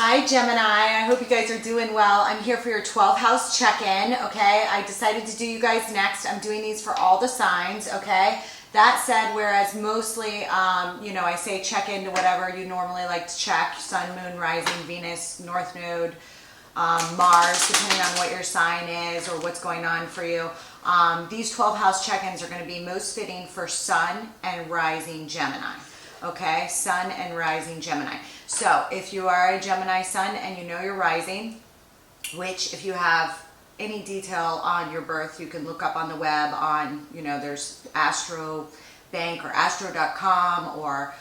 Hi Gemini, I hope you guys are doing well. I'm here for your 12th house check-in, okay? I decided to do you guys next. I'm doing these for all the signs, okay? That said, whereas mostly, I say check into whatever you normally like to check, sun, moon, rising, Venus, north node, Mars, depending on what your sign is or what's going on for you. These 12 house check-ins are going to be most fitting for sun and rising Gemini. Okay, sun and rising Gemini. So if you are a Gemini sun and you know you're rising, which if you have any detail on your birth, you can look up on the web on, there's Astro Bank or astro.com, or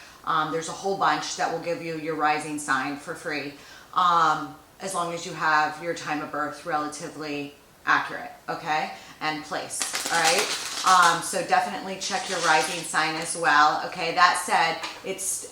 there's a whole bunch that will give you your rising sign for free, as long as you have your time of birth relatively accurate, okay, and place, all right? So definitely check your rising sign as well, okay? That said,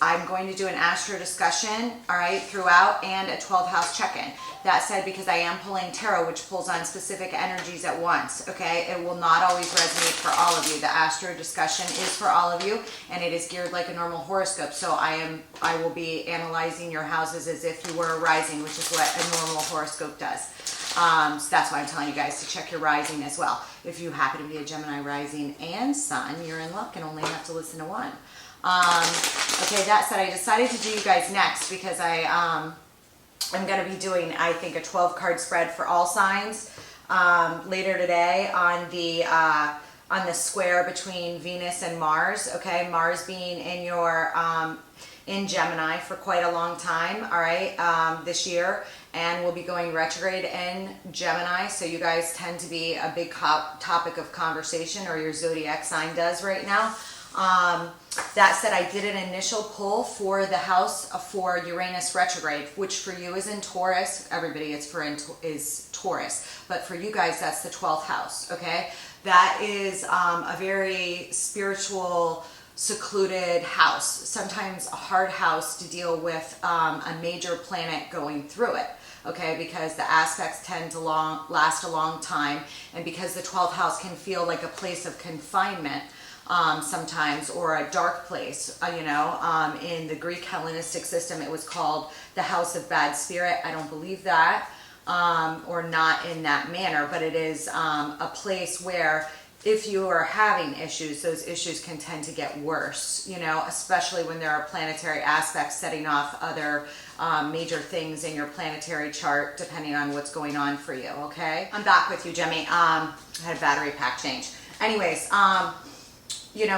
I'm going to do an astro discussion, all right, throughout, and a 12 house check-in. That said, because I am pulling tarot, which pulls on specific energies at once, okay? It will not always resonate for all of you. The astro discussion is for all of you, and it is geared like a normal horoscope. So I will be analyzing your houses as if you were a rising, which is what a normal horoscope does. So that's why I'm telling you guys to check your rising as well. If you happen to be a Gemini rising and sun, you're in luck and only have to listen to one. Okay, that said, I decided to do you guys next because I'm going to be doing, I think, a 12 card spread for all signs later today on the square between Venus and Mars. Okay, Mars being in your in Gemini for quite a long time, all right, this year, and we'll be going retrograde in Gemini, so you guys tend to be a big topic of conversation, or your zodiac sign does right now. That said, I did an initial pull for the house for Uranus retrograde, which for you is in Taurus. Everybody is Taurus, but for you guys, that's the 12th house, okay? That is a very spiritual, secluded house, sometimes a hard house to deal with a major planet going through it, okay, because the aspects tend to last a long time, and because the 12th house can feel like a place of confinement sometimes, or a dark place, in the Greek Hellenistic system it was called the house of bad spirit. I don't believe that, or not in that manner, but it is a place where if you are having issues, those issues can tend to get worse, especially when there are planetary aspects setting off other major things in your planetary chart, depending on what's going on for you, okay? I'm back with you, Jemmy. I had a battery pack change. Anyways,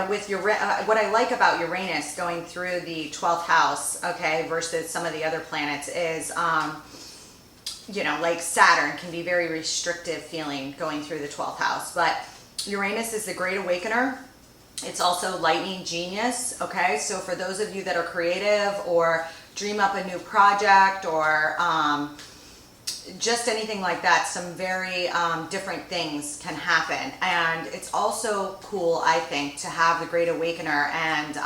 with your what I like about Uranus going through the 12th house, okay, versus some of the other planets is, like Saturn can be very restrictive feeling going through the 12th house, but Uranus is the great awakener. It's also lightning genius, okay? So for those of you that are creative or dream up a new project or just anything like that, some very different things can happen. And it's also cool, I think, to have the great awakener and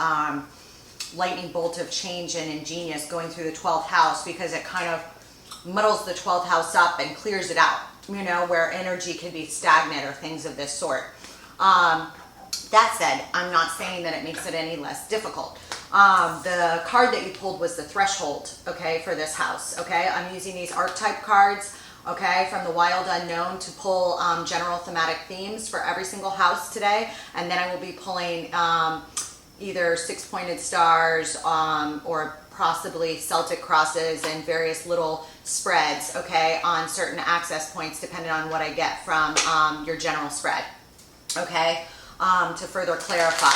lightning bolt of change and ingenious going through the 12th house, because it kind of muddles the 12th house up and clears it out, where energy can be stagnant or things of this sort. That said, I'm not saying that it makes it any less difficult. The card that you pulled was the threshold, okay, for this house, okay? I'm using these archetype cards, okay, from the Wild Unknown to pull general thematic themes for every single house today, and then I will be pulling either six-pointed stars or possibly Celtic crosses and various little spreads, okay, on certain access points depending on what I get from your general spread, okay, to further clarify.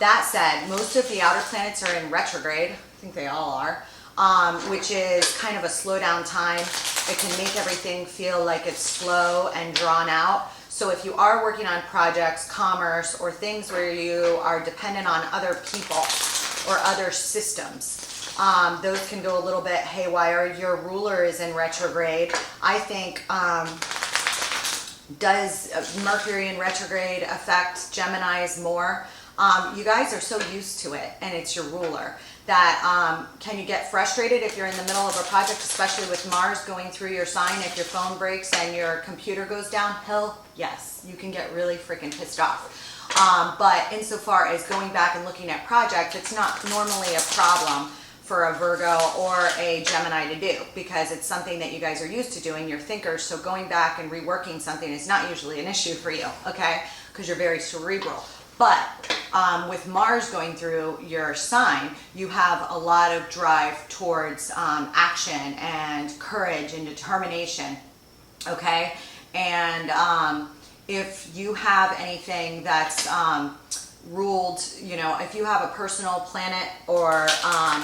That said, most of the outer planets are in retrograde. I think they all are, which is kind of a slow down time. It can make everything feel like it's slow and drawn out. So if you are working on projects, commerce, or things where you are dependent on other people or other systems, those can go a little bit haywire. Your ruler is in retrograde. I think, does Mercury in retrograde affect Geminis more? You guys are so used to it, and it's your ruler, that can you get frustrated if you're in the middle of a project, especially with Mars going through your sign? If your phone breaks and your computer goes down, hell yes, you can get really freaking pissed off. But insofar as going back and looking at projects, it's not normally a problem for a Virgo or a Gemini to do, because it's something that you guys are used to doing. You're thinkers, so going back and reworking something is not usually an issue for you, okay? Because you're very cerebral. But with Mars going through your sign, you have a lot of drive towards action and courage and determination, okay? And if you have anything that's ruled, you know, if you have a personal planet or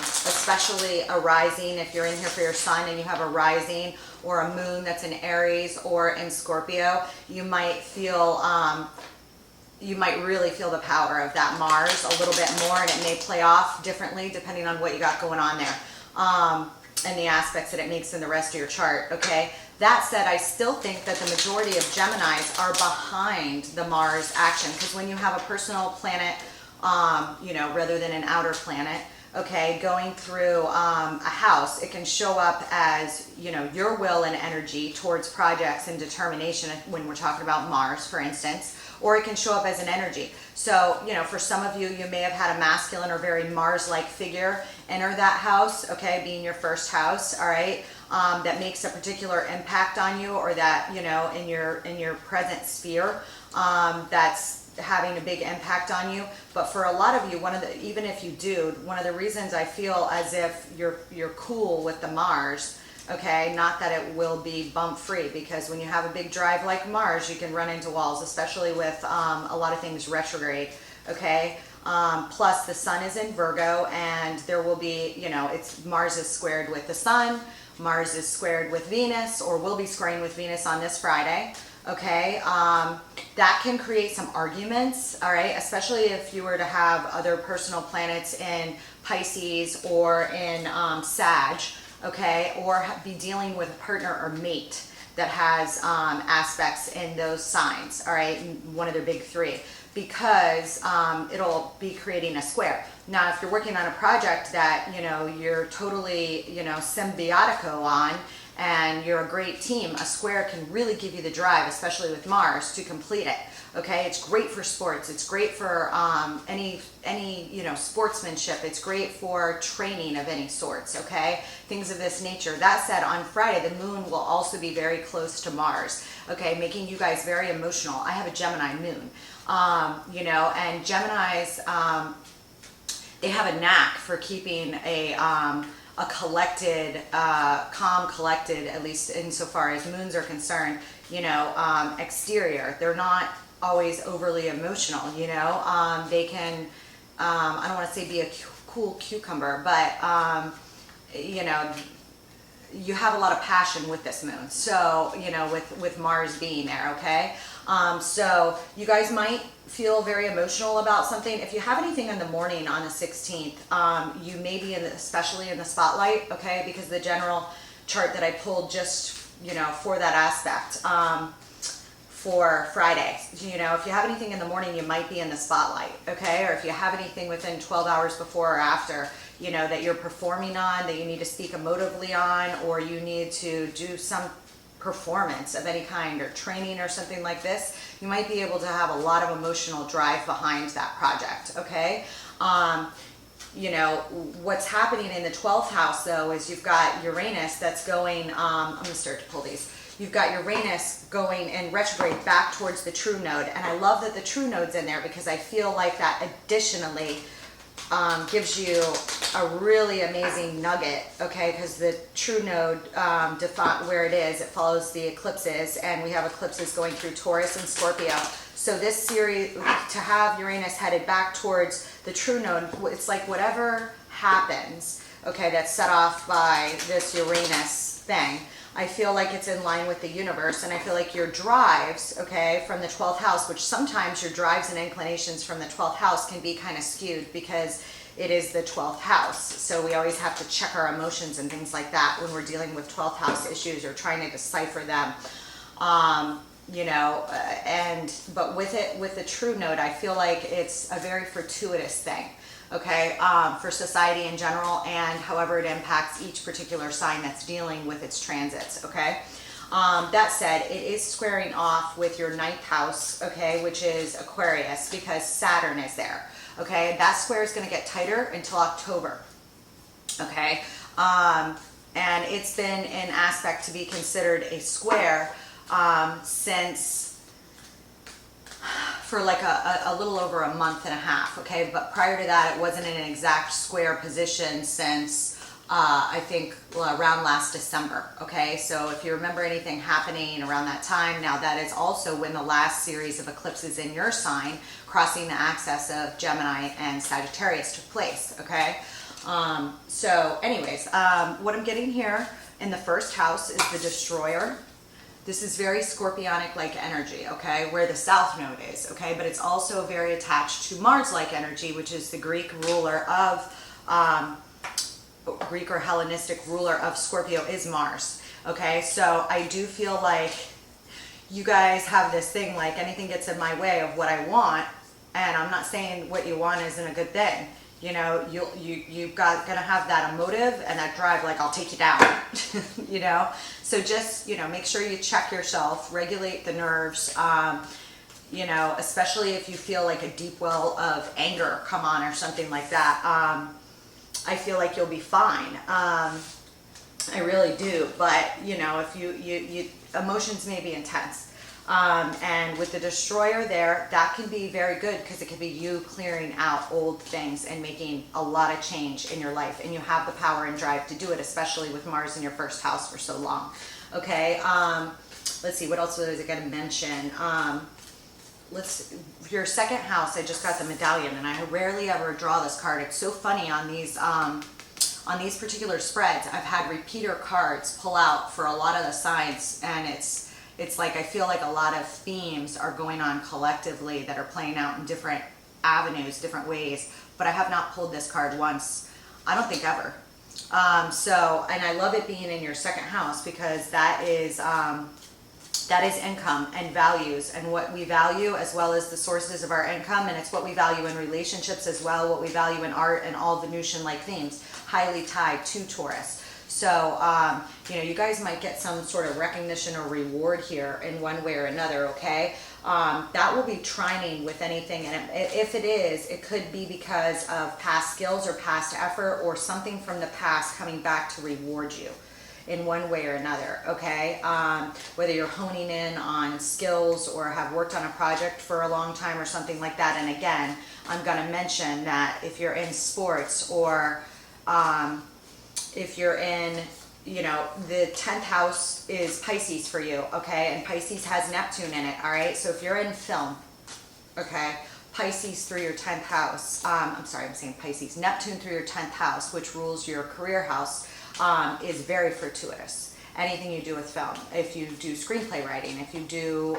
especially a rising, if you're in here for your sun and you have a rising or a moon that's in Aries or in Scorpio, you might feel, you might really feel the power of that Mars a little bit more, and it may play off differently depending on what you got going on there and the aspects that it makes in the rest of your chart, okay? That said, I still think that the majority of Geminis are behind the Mars action, because when you have a personal planet, you know, rather than an outer planet, okay, going through a house, it can show up as, you know, your will and energy towards projects and determination when we're talking about Mars, for instance, or it can show up as an energy. So, you know, for some of you, you may have had a masculine or very Mars-like figure enter that house, okay, being your first house, all right, that makes a particular impact on you, or that, you know, in your present sphere, that's having a big impact on you. But for a lot of you, even if you do, one of the reasons I feel as if you're cool with the Mars, okay, not that it will be bump free, because when you have a big drive like Mars, you can run into walls, especially with a lot of things retrograde, okay? Plus the sun is in Virgo, and there will be, you know, Mars is squared with the sun, Mars is squared with Venus, or will be squaring with Venus on this Friday, okay? That can create some arguments, all right? Especially if you were to have other personal planets in Pisces or in Sag, okay? Or be dealing with a partner or mate that has aspects in those signs, all right? One of their big three, because it'll be creating a square. Now, if you're working on a project that, you know, you're totally, you know, symbiotico on, and you're a great team, a square can really give you the drive, especially with Mars, to complete it, okay? It's great for sports. It's great for any you know, sportsmanship. It's great for training of any sorts, okay? Things of this nature. That said, on Friday, the moon will also be very close to Mars, okay? Making you guys very emotional. I have a Gemini moon, you know, and Geminis, they have a knack for keeping a collected, calm, collected, at least insofar as moons are concerned, you know, exterior. They're not always overly emotional, you know. They can, I don't want to say be a cool cucumber, but, you know, you have a lot of passion with this moon. So, you know, with Mars being there, okay? So you guys might feel very emotional about something. If you have anything in the morning on the 16th, you may be especially in the spotlight, okay? Because the general chart that I pulled just, you know, for that aspect, for Friday, you know, if you have anything in the morning, you might be in the spotlight, okay? Or if you have anything within 12 hours before or after, you know, that you're performing on, that you need to speak emotively on, or you need to do some performance of any kind or training or something like this, you might be able to have a lot of emotional drive behind that project, okay? You know, what's happening in the 12th house, though, is you've got Uranus that's going, I'm going to start to pull these. You've got Uranus going in retrograde back towards the true node, and I love that the true node's in there, because I feel like that additionally gives you a really amazing nugget, okay? Because the true node, where it is, it follows the eclipses, and we have eclipses going through Taurus and Scorpio. So this series, to have Uranus headed back towards the true node, it's like whatever happens, okay, that's set off by this Uranus thing, I feel like it's in line with the universe, and I feel like your drives, okay, from the 12th house, which sometimes your drives and inclinations from the 12th house can be kind of skewed because it is the 12th house. So we always have to check our emotions and things like that when we're dealing with 12th house issues or trying to decipher them. You know, but with the true node, I feel like it's a very fortuitous thing, okay, for society in general, and however it impacts each particular sign that's dealing with its transits, okay? That said, it is squaring off with your 9th house, okay, which is Aquarius, because Saturn is there, okay? That square is going to get tighter until October, okay? And it's been in aspect to be considered a square since for like a little over a month and a half, okay? But prior to that, it wasn't in an exact square position since I think around last December, okay? So if you remember anything happening around that time, now that is also when the last series of eclipses in your sign crossing the axis of Gemini and Sagittarius took place, okay? So anyways, what I'm getting here in the first house is the Destroyer. This is very Scorpionic-like energy, okay, where the South Node is, okay? But it's also very attached to Mars-like energy, which is the Greek ruler of, Greek or Hellenistic ruler of Scorpio is Mars, okay? So I do feel like you guys have this thing, like anything gets in my way of what I want, and I'm not saying what you want isn't a good thing. You know, you've gonna have that emotive and that drive, like I'll take you down, you know? So just, you know, make sure you check yourself, regulate the nerves, you know, especially if you feel like a deep well of anger come on or something like that. I feel like you'll be fine. I really do. But, you know, if you emotions may be intense. And with the Destroyer there, that can be very good because it can be you clearing out old things and making a lot of change in your life. And you have the power and drive to do it, especially with Mars in your first house for so long. Okay, let's see, what else was I going to mention? Your second house, I just got the medallion, and I rarely ever draw this card. It's so funny on these particular spreads. I've had repeater cards pull out for a lot of the signs, and it's like I feel like a lot of themes are going on collectively that are playing out in different avenues, different ways, but I have not pulled this card once, I don't think ever. And I love it being in your second house because that is income and values and what we value, as well as the sources of our income, and it's what we value in relationships as well, what we value in art, and all Venusian-like themes, highly tied to Taurus. So, you know, you guys might get some sort of recognition or reward here in one way or another, okay? That will be trining with anything, and if it is, it could be because of past skills or past effort or something from the past coming back to reward you in one way or another, okay? Whether you're honing in on skills or have worked on a project for a long time or something like that. And again, I'm gonna mention that if you're in sports or if you're in, you know, the 10th house is Pisces for you, okay? And Pisces has Neptune in it, all right? So if you're in film, okay, Pisces through your 10th house, I'm saying Pisces, Neptune through your 10th house, which rules your career house, is very fortuitous. Anything you do with film, if you do screenplay writing, if you do,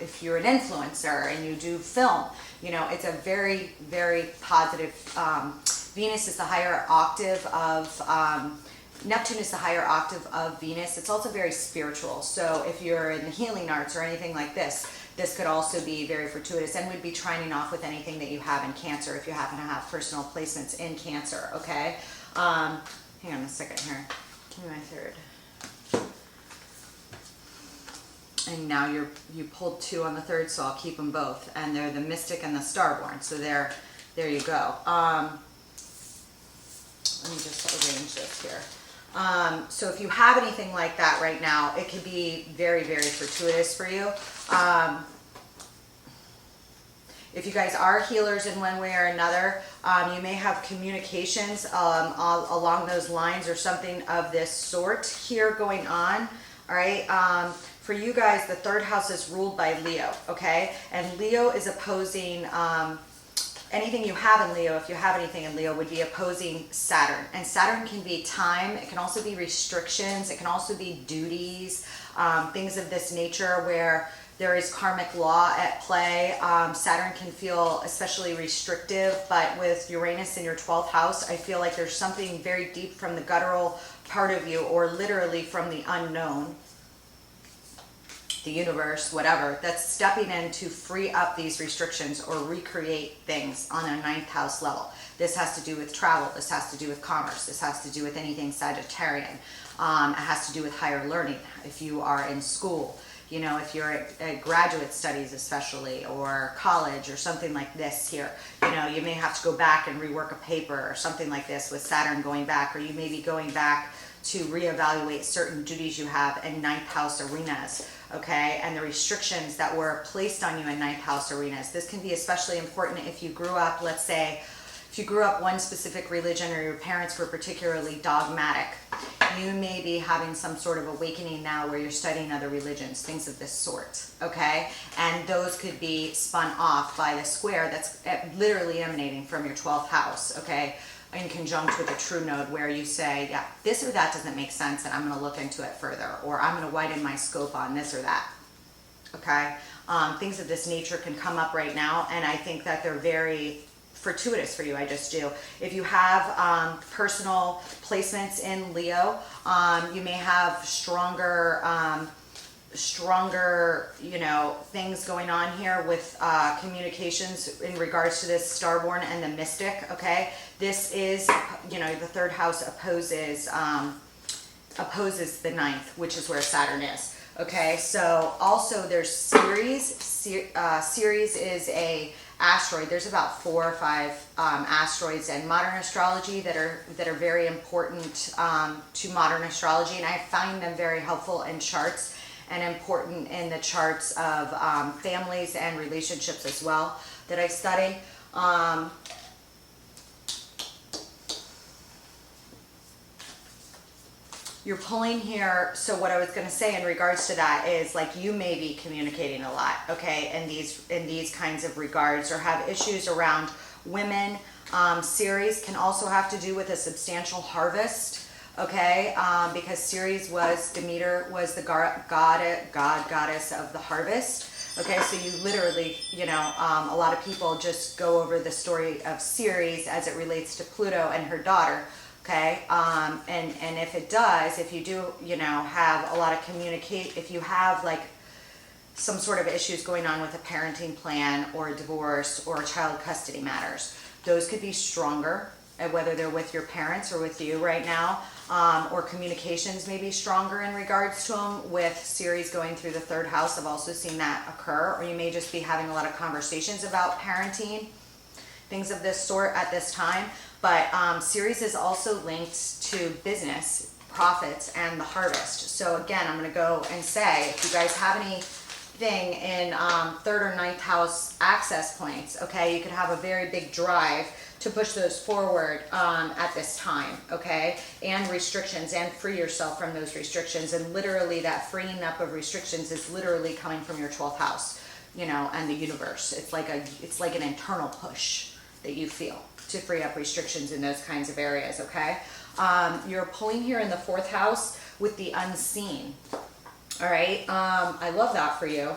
if you're an influencer and you do film, you know, it's a very, very positive, Venus is the higher octave of, Neptune is the higher octave of Venus. It's also very spiritual. So if you're in the healing arts or anything like this, this could also be very fortuitous and would be trining off with anything that you have in Cancer if you happen to have personal placements in Cancer, okay? Hang on a second here. Give me my third. And now you pulled two on the third, so I'll keep them both. And they're the Mystic and the Starborn. So there you go. Let me just arrange this here. So if you have anything like that right now, it could be very, very fortuitous for you. If you guys are healers in one way or another, you may have communications along those lines or something of this sort here going on. All right. For you guys, the third house is ruled by Leo. Okay. And Leo is opposing anything you have in Leo. If you have anything in Leo, would be opposing Saturn. And Saturn can be time. It can also be restrictions. It can also be duties, things of this nature where there is karmic law at play. Saturn can feel especially restrictive, but with Uranus in your 12th house, I feel like there's something very deep from the guttural part of you, or literally from the unknown, the universe, whatever, that's stepping in to free up these restrictions or recreate things on a 9th house level. This has to do with travel. This has to do with commerce. This has to do with anything Sagittarian. It has to do with higher learning. If you are in school, you know, if you're at graduate studies especially, or college or something like this here, you know, you may have to go back and rework a paper or something like this with Saturn going back, or you may be going back to reevaluate certain duties you have in ninth house arenas, okay, and the restrictions that were placed on you in ninth house arenas. This can be especially important if you grew up, let's say, if you grew up one specific religion or your parents were particularly dogmatic. You may be having some sort of awakening now where you're studying other religions, things of this sort, okay? And those could be spun off by the square that's literally emanating from your 12th house, okay? In conjunct with a true node, where you say, yeah, this or that doesn't make sense and I'm going to look into it further, or I'm going to widen my scope on this or that, okay? Things of this nature can come up right now, and I think that they're very fortuitous for you. I just do. If you have personal placements in Leo, you may have stronger, you know, things going on here with communications in regards to this starborn and the mystic, okay? This is, you know, the third house opposes the ninth, which is where Saturn is, okay? So also there's Ceres. Ceres is a asteroid. There's about 4 or 5 asteroids in modern astrology that are very important to modern astrology, and I find them very helpful in charts and important in the charts of families and relationships as well that I study. You're pulling here, so what I was going to say in regards to that is, like, you may be communicating a lot, okay, in these kinds of regards, or have issues around women. Ceres can also have to do with a substantial harvest, okay, because Ceres was, Demeter was the goddess of the harvest. Okay, so you literally, you know, a lot of people just go over the story of Ceres as it relates to Pluto and her daughter. Okay, and if it does, if you do, you know, have a lot of if you have like some sort of issues going on with a parenting plan or a divorce or child custody matters, those could be stronger, whether they're with your parents or with you right now, or communications may be stronger in regards to them. With Ceres going through the third house, I've also seen that occur, or you may just be having a lot of conversations about parenting, things of this sort at this time. But Ceres is also linked to business, profits, and the harvest. So again, I'm going to go and say, if you guys have anything in third or ninth house access points, okay, you could have a very big drive to push those forward at this time, okay, and restrictions, and free yourself from those restrictions. And literally that freeing up of restrictions is literally coming from your 12th house, you know, and the universe. It's like an internal push that you feel to free up restrictions in those kinds of areas, okay? You're pulling here in the 4th house with the unseen, all right? I love that for you.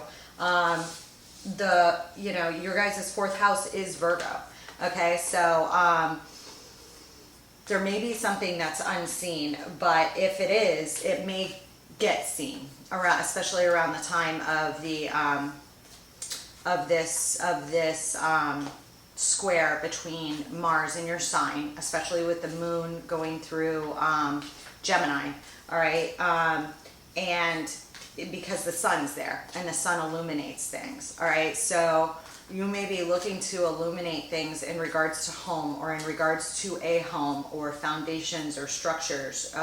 You know, your guys' 4th house is Virgo, okay? So there may be something that's unseen, but if it is, it may get seen around, especially around the time of the of this square between Mars and your sign, especially with the moon going through Gemini, all right? And because the sun's there and the sun illuminates things, all right? So you may be looking to illuminate things in regards to home, or in regards to a home, or foundations or structures,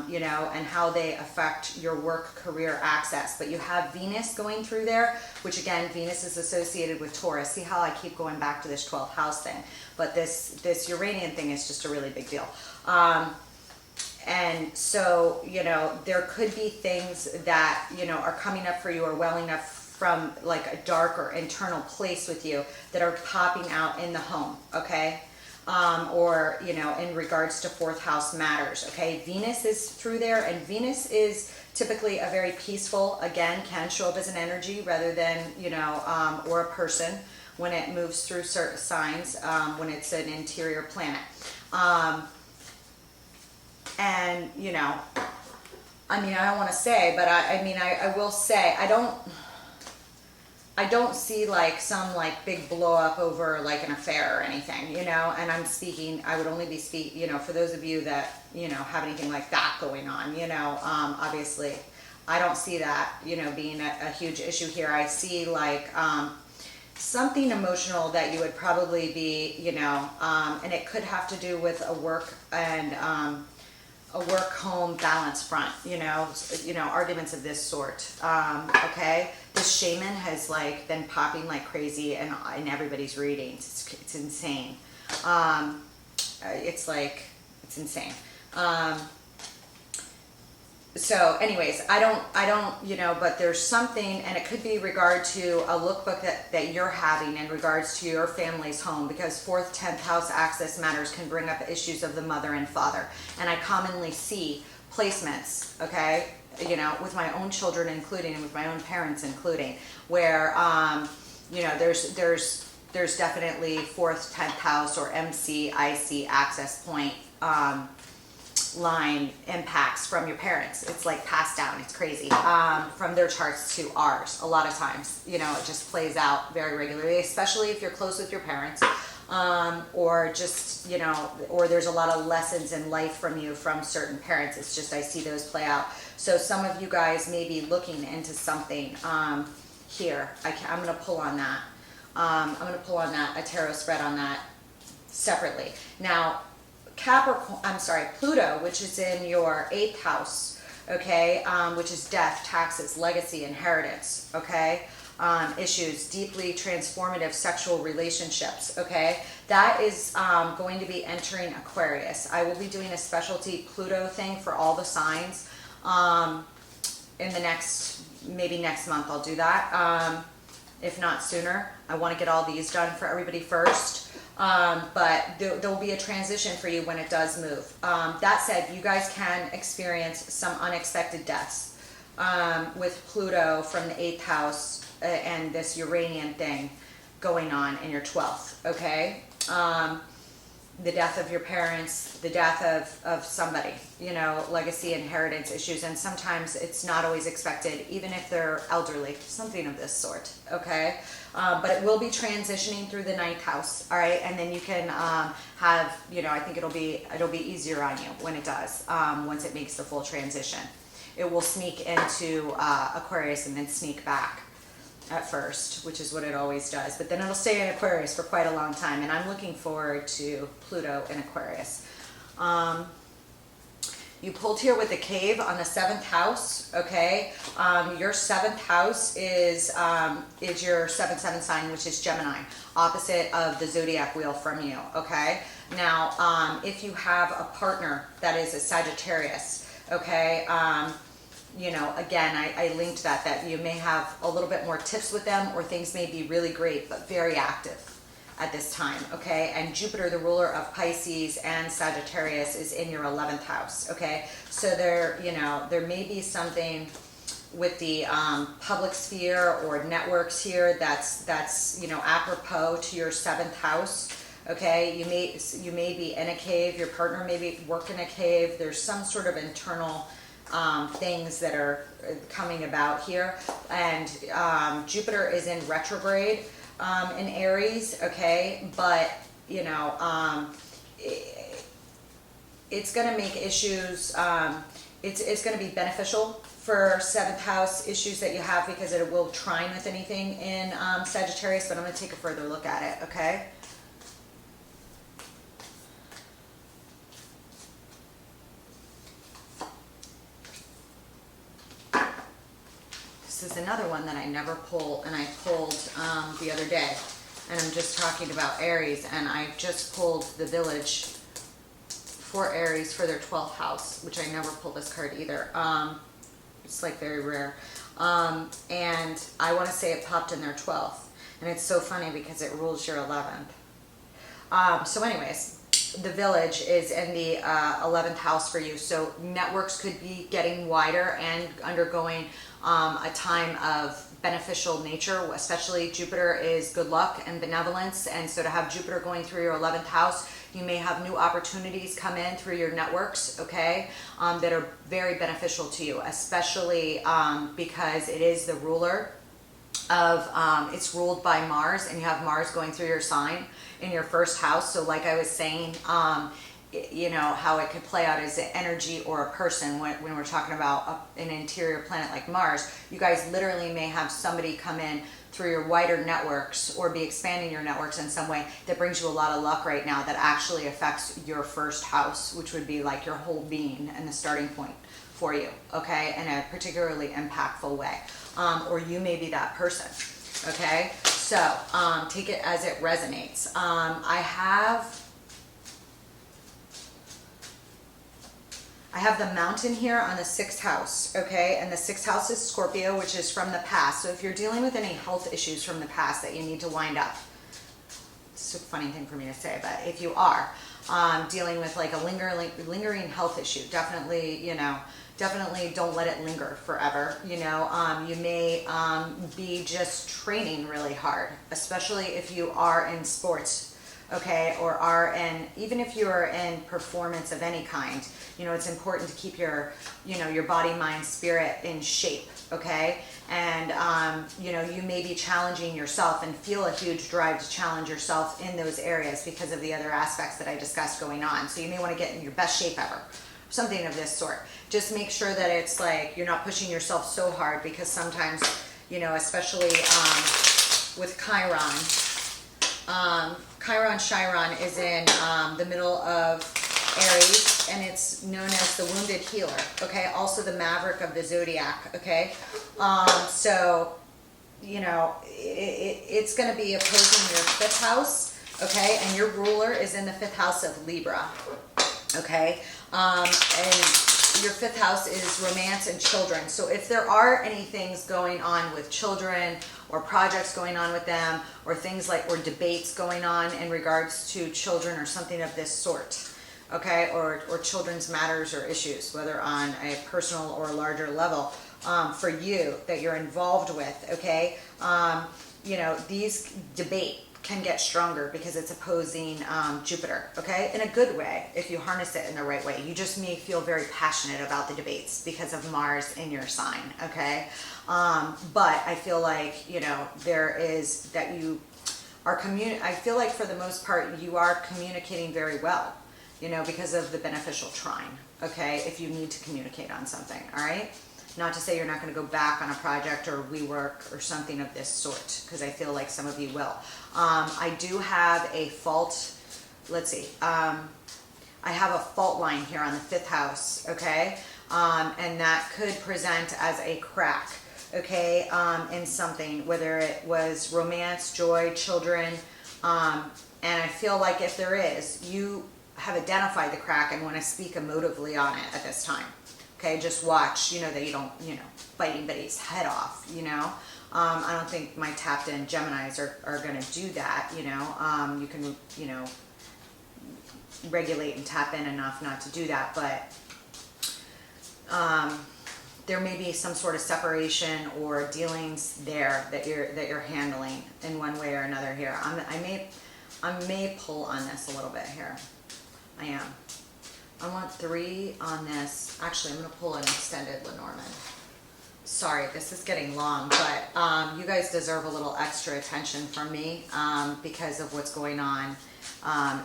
you know, and how they affect your work, career, access. But you have Venus going through there, which again, Venus is associated with Taurus. See how I keep going back to this 12th house thing? But this Uranian thing is just a really big deal. And so, you know, there could be things that, you know, are coming up for you, or welling up from like a dark or internal place with you, that are popping out in the home, okay? Or, you know, in regards to 4th house matters, okay? Venus is through there, and Venus is typically a very peaceful, again, can show up as an energy rather than, you know, or a person when it moves through certain signs, when it's an interior planet. And, you know, I mean, I don't want to say, but I will say, I don't see like some like big blow up over like an affair or anything, you know, and I would only be you know, for those of you that, you know, have anything like that going on, you know, obviously I don't see that, you know, being a huge issue here. I see like something emotional that you would probably be, you know, and it could have to do with a work and a work-home balance front, you know, arguments of this sort. Okay, this shaman has like been popping like crazy in everybody's readings. It's insane. It's insane. So anyways, I don't, you know, but there's something, and it could be regard to a lookbook that you're having in regards to your family's home, because 4th, 10th house access matters can bring up issues of the mother and father. And I commonly see placements, okay, you know, with my own children including, and with my own parents including, where, you know, there's definitely 4th, 10th house or MC, IC access point, line impacts from your parents. It's like passed down. It's crazy. From their charts to ours. A lot of times, you know, it just plays out very regularly, especially if you're close with your parents, or just, you know, or there's a lot of lessons in life from you from certain parents. It's just, I see those play out. So some of you guys may be looking into something here. I'm going to pull on that. I'm going to pull on that, a tarot spread on that separately. Now, Pluto, which is in your 8th house, okay, which is death, taxes, legacy, inheritance, okay, issues, deeply transformative sexual relationships, okay, that is going to be entering Aquarius. I will be doing a specialty Pluto thing for all the signs in the maybe next month I'll do that, if not sooner. I want to get all these done for everybody first. But there will be a transition for you when it does move. That said, you guys can experience some unexpected deaths with Pluto from the 8th house and this Uranian thing going on in your 12th, okay? The death of your parents, the death of somebody, you know, legacy, inheritance issues, and sometimes it's not always expected, even if they're elderly, something of this sort, okay? But it will be transitioning through the 9th house, all right? And then you can have, you know, I think it'll be easier on you when it does, once it makes the full transition. It will sneak into Aquarius and then sneak back at first, which is what it always does. But then it'll stay in Aquarius for quite a long time, and I'm looking forward to Pluto in Aquarius. You pulled here with the cave on the 7th house, okay? Your 7th house is your 7-7 sign, which is Gemini, opposite of the zodiac wheel from you, okay? Now, if you have a partner that is a Sagittarius, okay, you know, again, I linked that you may have a little bit more tips with them, or things may be really great, but very active at this time, okay? And Jupiter, the ruler of Pisces and Sagittarius, is in your 11th house, okay? So there, you know, there may be something with the public sphere or networks here that's you know, apropos to your 7th house, okay? You may be in a cave, your partner may be working in a cave, there's some sort of internal things that are coming about here. And Jupiter is in retrograde in Aries, okay, but you know, it's going to make issues, it's going to be beneficial for 7th house issues that you have, because it will trine with anything in Sagittarius, but I'm going to take a further look at it, okay? This is another one that I never pull, and I pulled the other day, and I'm just talking about Aries, and I just pulled the Village for Aries for their 12th house, which I never pulled this card either. It's like very rare, and I want to say it popped in their 12th, and it's so funny because it rules your 11th. So anyways, the Village is in the 11th house for you, so networks could be getting wider and undergoing a time of beneficial nature, especially Jupiter is good luck and benevolence, and so to have Jupiter going through your 11th house, you may have new opportunities come in through your networks, okay, that are very beneficial to you, especially because it is the ruler of, it's ruled by Mars, and you have Mars going through your sign in your 1st house. So like I was saying, you know, how it could play out as an energy or a person when we're talking about an interior planet like Mars. You guys literally may have somebody come in through your wider networks or be expanding your networks in some way that brings you a lot of luck right now that actually affects your first house, which would be like your whole being and the starting point for you, okay, in a particularly impactful way. Or you may be that person, okay? So take it as it resonates. I have the mountain here on the 6th house, okay? And the 6th house is Scorpio, which is from the past. So if you're dealing with any health issues from the past that you need to wind up, it's a funny thing for me to say, but if you are dealing with like a lingering health issue, definitely, you know, definitely don't let it linger forever. You know, you may be just training really hard, especially if you are in sports, okay, or are in, even if you are in performance of any kind, you know, it's important to keep your, you know, your body, mind, spirit in shape, okay? And, you know, you may be challenging yourself and feel a huge drive to challenge yourself in those areas because of the other aspects that I discussed going on. So you may want to get in your best shape ever, something of this sort. Just make sure that it's like you're not pushing yourself so hard, because sometimes, you know, especially with Chiron, Chiron is in the middle of Aries, and it's known as the wounded healer, okay? Also the maverick of the zodiac, okay? So, you know, it's going to be opposing your 5th house, okay? And your ruler is in the 5th house of Libra, okay? And your 5th house is romance and children. So if there are any things going on with children, or projects going on with them, or things like, or debates going on in regards to children or something of this sort, okay, or children's matters or issues, whether on a personal or a larger level, for you that you're involved with, okay, you know, these debate can get stronger because it's opposing Jupiter, okay, in a good way if you harness it in the right way. You just may feel very passionate about the debates because of Mars in your sign, okay, but I feel like, you know, there is that you are I feel like for the most part you are communicating very well, you know, because of the beneficial trine, okay, if you need to communicate on something, all right? Not to say you're not going to go back on a project or rework or something of this sort, because I feel like some of you will. I do have a fault, let's see, I have a fault line here on the 5th house, okay, and that could present as a crack, okay, in something, whether it was romance, joy, children, and I feel like if there is, you have identified the crack and want to speak emotively on it at this time. Okay, just watch, you know, that you don't, you know, bite anybody's head off, you know. I don't think my tapped in Geminis are going to do that, you know. You can, you know, regulate and tap in enough not to do that, but there may be some sort of separation or dealings there that you're handling in one way or another here. I may pull on this a little bit here. I am. I want 3 on this. Actually, I'm going to pull an extended Lenormand. Sorry, this is getting long, but you guys deserve a little extra attention from me because of what's going on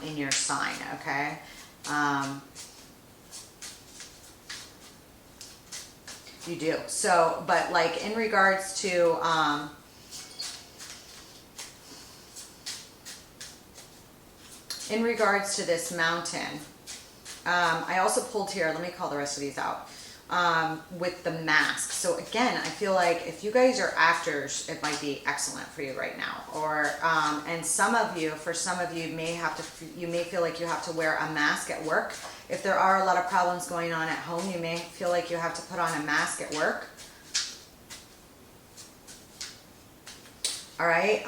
in your sign, okay? You do. So, but like in regards to this mountain, I also pulled here, let me call the rest of these out, with the mask. So again, I feel like if you guys are actors, it might be excellent for you right now. Or, and for some of you you may feel like you have to wear a mask at work. If there are a lot of problems going on at home, you may feel like you have to put on a mask at work. All right,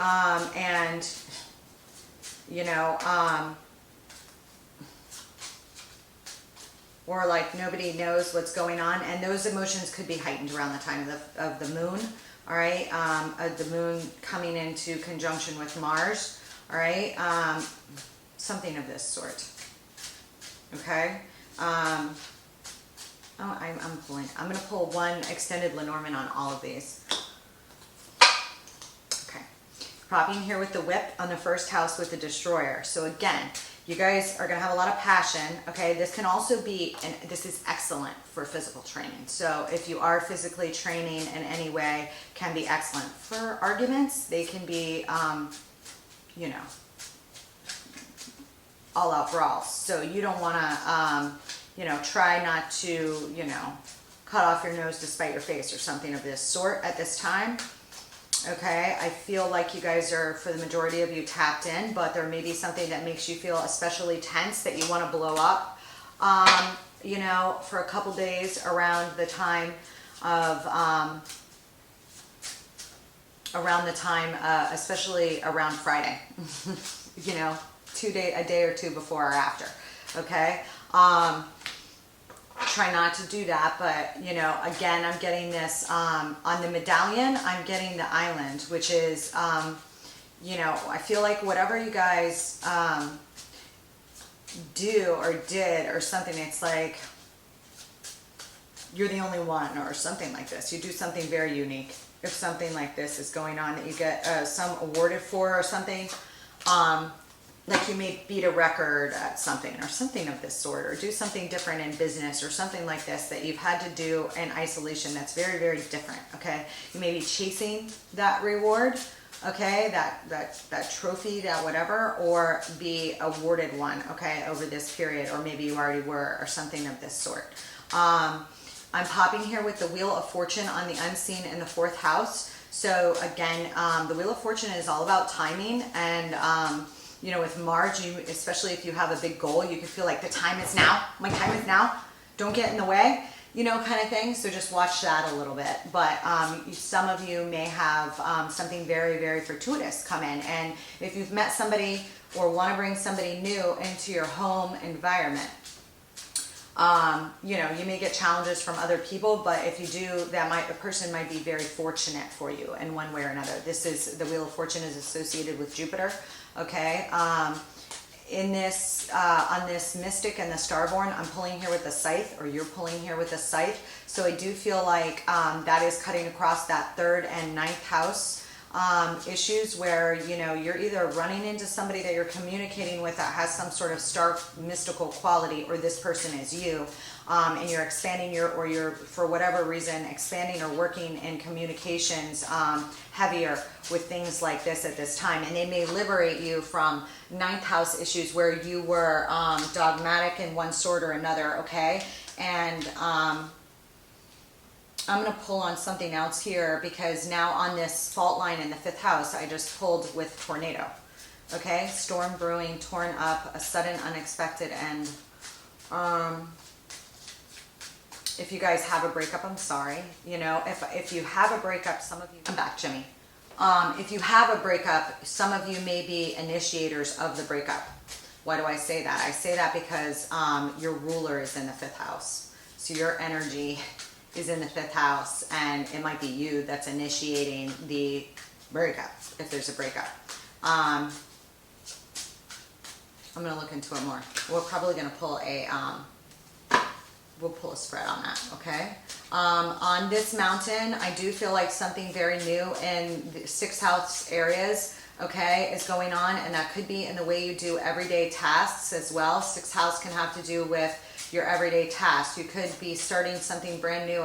and, you know, or like nobody knows what's going on, and those emotions could be heightened around the time of the moon, all right, the moon coming into conjunction with Mars, all right, something of this sort, okay. I'm going to pull one extended Lenormand on all of these. Okay, propping here with the whip on the 1st house with the destroyer. So again, You guys are going to have a lot of passion, okay? This can also be, and this is excellent for physical training. So if you are physically training in any way, can be excellent. For arguments, they can be, you know, all out brawls. So you don't want to, you know, try not to, you know, cut off your nose to spite your face or something of this sort at this time. Okay, I feel like you guys are, for the majority of you, tapped in, but there may be something that makes you feel especially tense that you want to blow up, you know, for a couple days around the time of, especially around Friday, you know, a day or two before or after, okay? Try not to do that, but you know, again, I'm getting this on the medallion. I'm getting the island, which is, you know, I feel like whatever you guys do or did or something, it's like you're the only one or something like this. You do something very unique. If something like this is going on that you get some awarded for or something, like you may beat a record at something or something of this sort, or do something different in business or something like this that you've had to do in isolation that's very, very different, okay? You may be chasing that reward, okay, that trophy, that whatever, or be awarded one, okay, over this period, or maybe you already were, or something of this sort. I'm popping here with the Wheel of Fortune on the unseen in the 4th house. So again, the Wheel of Fortune is all about timing, and you know, with Mars, especially if you have a big goal, you can feel like the time is now. My time is now. Don't get in the way, you know, kind of thing. So just watch that a little bit. But some of you may have something very, very fortuitous come in. And if you've met somebody or want to bring somebody new into your home environment, you know, you may get challenges from other people, but if you do, the person might be very fortunate for you in one way or another. The Wheel of Fortune is associated with Jupiter. Okay, in this, on this Mystic and the Starborn, I'm pulling here with the Scythe, or you're pulling here with the Scythe. So I do feel like that is cutting across that 3rd and 9th house issues where, you know, you're either running into somebody that you're communicating with that has some sort of star mystical quality, or this person is you, and you're expanding or you're, for whatever reason, expanding or working in communications heavier with things like this at this time. And they may liberate you from 9th house issues where you were dogmatic in one sort or another, okay? And I'm going to pull on something else here, because now on this fault line in the 5th house, I just pulled with tornado. Okay, storm brewing, torn up, a sudden unexpected end. If you guys have a breakup, I'm sorry. You know, if you have a breakup, some of you, come back, Jimmy. If you have a breakup, some of you may be initiators of the breakup. Why do I say that? I say that because your ruler is in the 5th house. So your energy is in the 5th house, and it might be you that's initiating the breakup, if there's a breakup. I'm going to look into it more. We're probably going to pull we'll pull a spread on that, okay? On this mountain, I do feel like something very new in the 6th house areas, okay, is going on, and that could be in the way you do everyday tasks as well. 6th house can have to do with your everyday tasks. You could be starting something brand new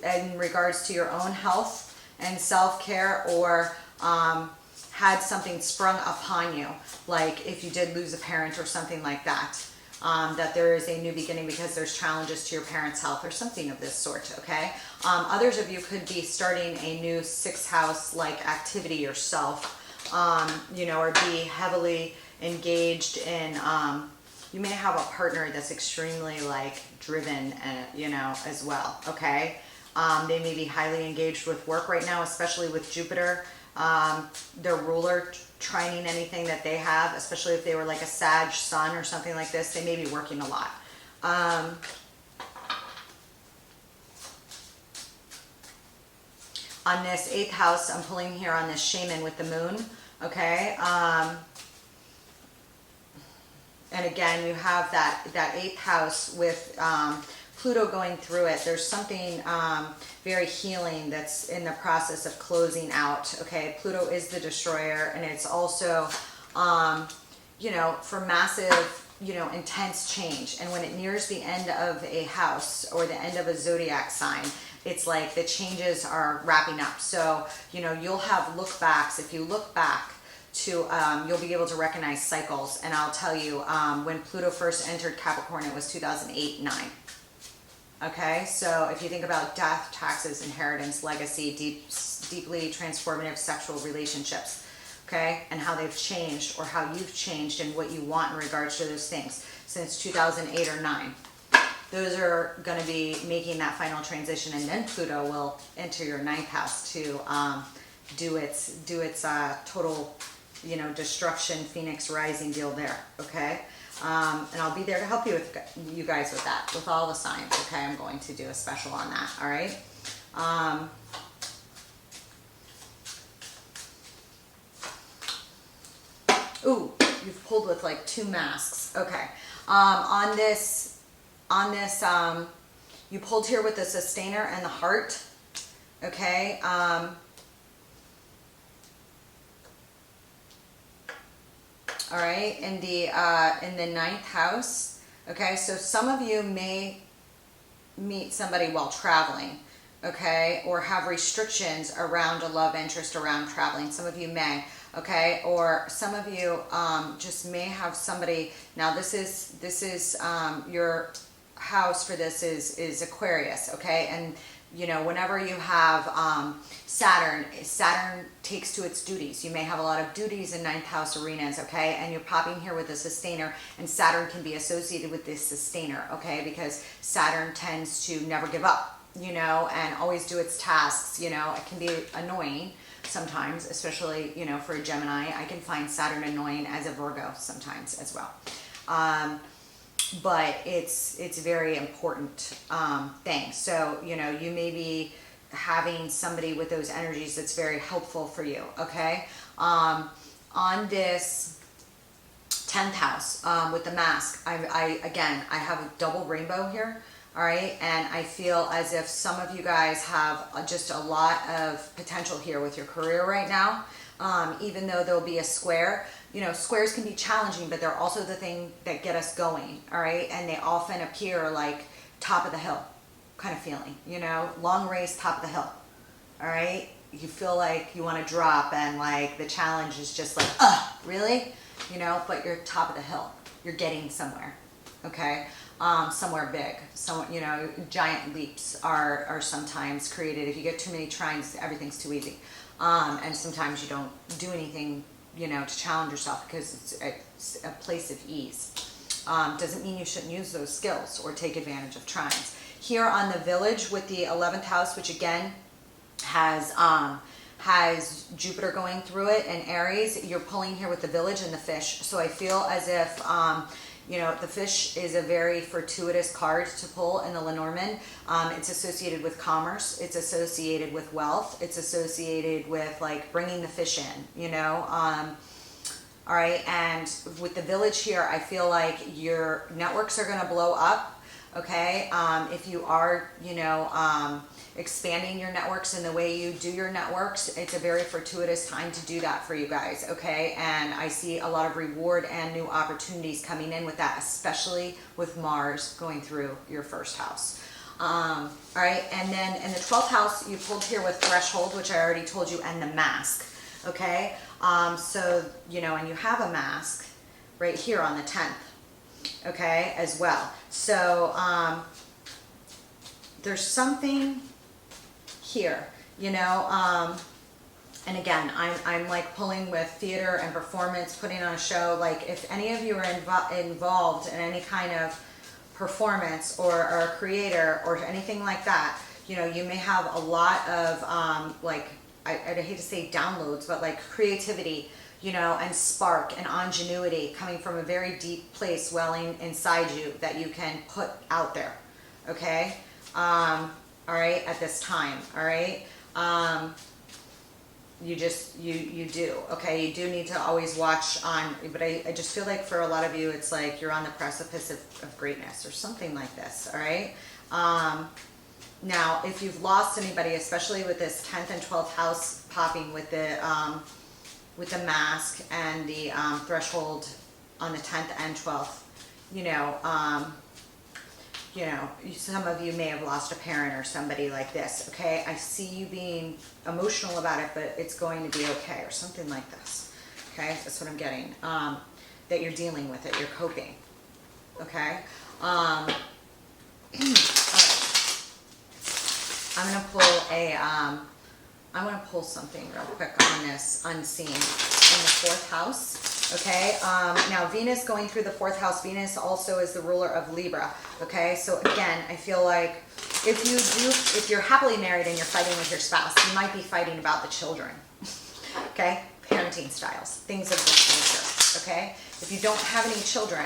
in regards to your own health and self-care, or had something sprung upon you, like if you did lose a parent or something like that. That there is a new beginning because there's challenges to your parents' health or something of this sort, okay? Others of you could be starting a new 6th house like activity yourself, you know, or be heavily engaged in, you may have a partner that's extremely like driven, you know, as well, okay? They may be highly engaged with work right now, especially with Jupiter, their ruler trining anything that they have, especially if they were like a Sag sun or something like this. They may be working a lot. On this 8th house, I'm pulling here on this shaman with the moon, okay? And again, you have that 8th house with Pluto going through it. There's something very healing that's in the process of closing out, okay? Pluto is the destroyer, and it's also, for massive, intense change. And when it nears the end of a house or the end of a zodiac sign, it's like the changes are wrapping up. So, you'll have look backs. If you look back to, you'll be able to recognize cycles. And I'll tell you, when Pluto first entered Capricorn, it was 2008-9. Okay, so if you think about death, taxes, inheritance, legacy, deeply transformative sexual relationships, okay, and how they've changed or how you've changed and what you want in regards to those things since 2008 or 9. Those are going to be making that final transition, and then Pluto will enter your ninth house to do its total, destruction, Phoenix rising deal there. Okay, and I'll be there to help you guys with that, with all the signs. Okay, I'm going to do a special on that. All right. Ooh, you've pulled with like 2 masks. Okay. On this, you pulled here with the sustainer and the heart. Okay. All right. In the ninth house. Okay. So some of you may meet somebody while traveling. Okay. Or have restrictions around a love interest around traveling. Some of you may. Okay, or some of you just may have somebody. Now this is your house for this is Aquarius. Okay, and whenever you have Saturn takes to its duties. You may have a lot of duties in ninth house arenas. Okay, and you're popping here with a sustainer, and Saturn can be associated with this sustainer. Okay, because Saturn tends to never give up. And always do its tasks. It can be annoying sometimes, especially, for a Gemini. I can find Saturn annoying as a Virgo sometimes as well. But it's a very important thing. So, you may be having somebody with those energies that's very helpful for you, okay? On this 10th house with the mask, I have a double rainbow here. All right, and I feel as if some of you guys have just a lot of potential here with your career right now. Even though there'll be a square, squares can be challenging, but they're also the thing that get us going. All right, and they often appear like top of the hill kind of feeling. Long race, top of the hill. All right, you feel like you want to drop, and like the challenge is just like, really, but you're top of the hill. You're getting somewhere. Okay. Somewhere big. So, giant leaps are sometimes created. If you get too many tries, everything's too easy. And sometimes you don't do anything, to challenge yourself because it's a place of ease. Doesn't mean you shouldn't use those skills or take advantage of tries. Here on the village with the 11th house, which again has Jupiter going through it and Aries, you're pulling here with the village and the fish. So I feel as if, the fish is a very fortuitous card to pull in the Lenormand. It's associated with commerce. It's associated with wealth. It's associated with like bringing the fish in, all right. And with the village here, I feel like your networks are going to blow up. Okay. If you are, expanding your networks in the way you do your networks, it's a very fortuitous time to do that for you guys. Okay. And I see a lot of reward and new opportunities coming in with that, especially with Mars going through your first house. All right. And then in the 12th house, you pulled here with threshold, which I already told you, and the mask. Okay. So, and you have a mask right here on the 10th. Okay. As well. So, there's something here, and again, I'm like pulling with theater and performance, putting on a show. Like if any of you are involved in any kind of performance or are a creator or anything like that, you may have a lot of like, I'd hate to say downloads, but like creativity, and spark and ingenuity coming from a very deep place welling inside you that you can put out there. Okay. All right, at this time, all right, you do, okay, you do need to always watch on, but I just feel like for a lot of you, it's like you're on the precipice of greatness or something like this, all right. Now, if you've lost anybody, especially with this 10th and 12th house popping with the mask and the threshold on the 10th and 12th. Some of you may have lost a parent or somebody like this, okay? I see you being emotional about it, but it's going to be okay, or something like this, okay? That's what I'm getting, that you're dealing with it, you're coping, okay? All right. I'm going to pull I want to pull something real quick on this unseen in the 4th house, okay? Now, Venus going through the 4th house, Venus also is the ruler of Libra, okay? So again, I feel like if you're happily married and you're fighting with your spouse, you might be fighting about the children, okay? Parenting styles, things of this nature, okay? If you don't have any children,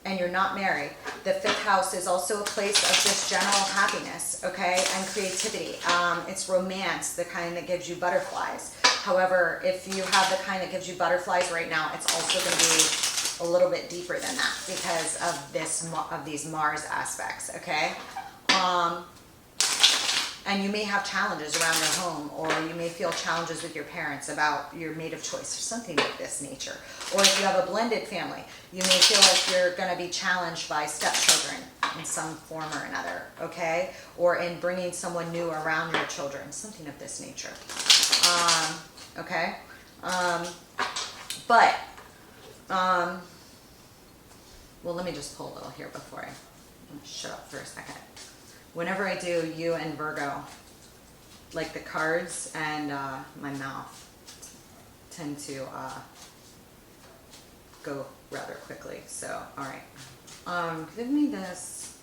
and you're not married, the 5th house is also a place of just general happiness, okay, and creativity. It's romance, the kind that gives you butterflies. However, if you have the kind that gives you butterflies right now, it's also going to be a little bit deeper than that because of these Mars aspects, okay? And you may have challenges around your home, or you may feel challenges with your parents about your mate of choice, or something of this nature. Or if you have a blended family, you may feel like you're going to be challenged by stepchildren in some form or another, okay? Or in bringing someone new around your children, something of this nature, okay? Well, let me just pull a little here before I'm going to shut up for a second. Whenever I do you and Virgo, like the cards and my mouth tend to go rather quickly. So, all right. Give me this.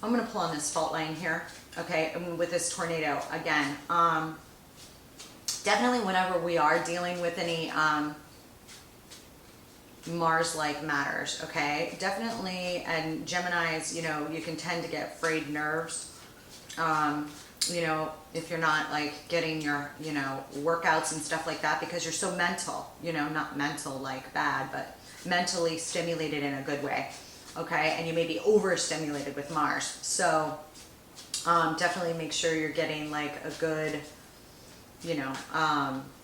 I'm going to pull on this fault line here, okay, and with this tornado again. Definitely whenever we are dealing with any Mars-like matters, okay? Definitely, and Geminis, you can tend to get frayed nerves, if you're not like getting your, workouts and stuff like that, because you're so mental, not mental like bad, but mentally stimulated in a good way, okay? And you may be overstimulated with Mars. So definitely make sure you're getting like a good,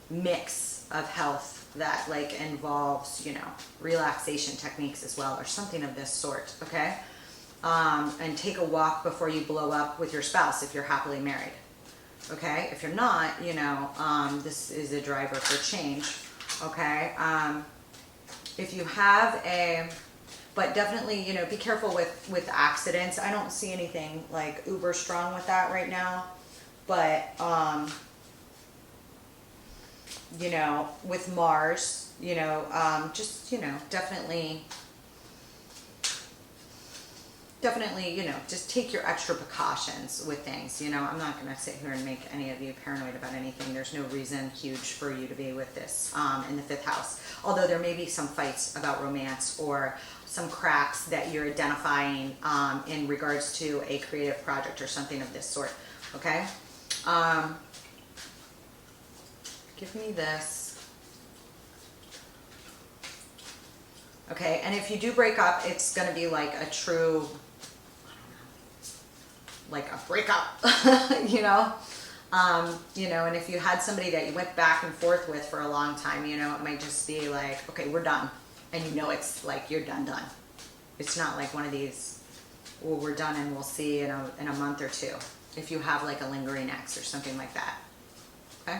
mix of health that like involves, relaxation techniques as well, or something of this sort, okay? And take a walk before you blow up with your spouse if you're happily married, okay? If you're not, this is a driver for change, okay? If you have but definitely, be careful with accidents. I don't see anything like uber strong with that right now, but, with Mars, just, definitely, just take your extra precautions with things. I'm not going to sit here and make any of you paranoid about anything. There's no reason huge for you to be with this in the 5th house. Although there may be some fights about romance or some cracks that you're identifying in regards to a creative project or something of this sort, okay? Give me this. Okay, and if you do break up, it's going to be like a true, like a breakup, and if you had somebody that you went back and forth with for a long time, it might just be like, okay, we're done. And it's like, you're done. It's not like one of these, well, we're done and we'll see in a month or two. If you have like a lingering ex or something like that, okay?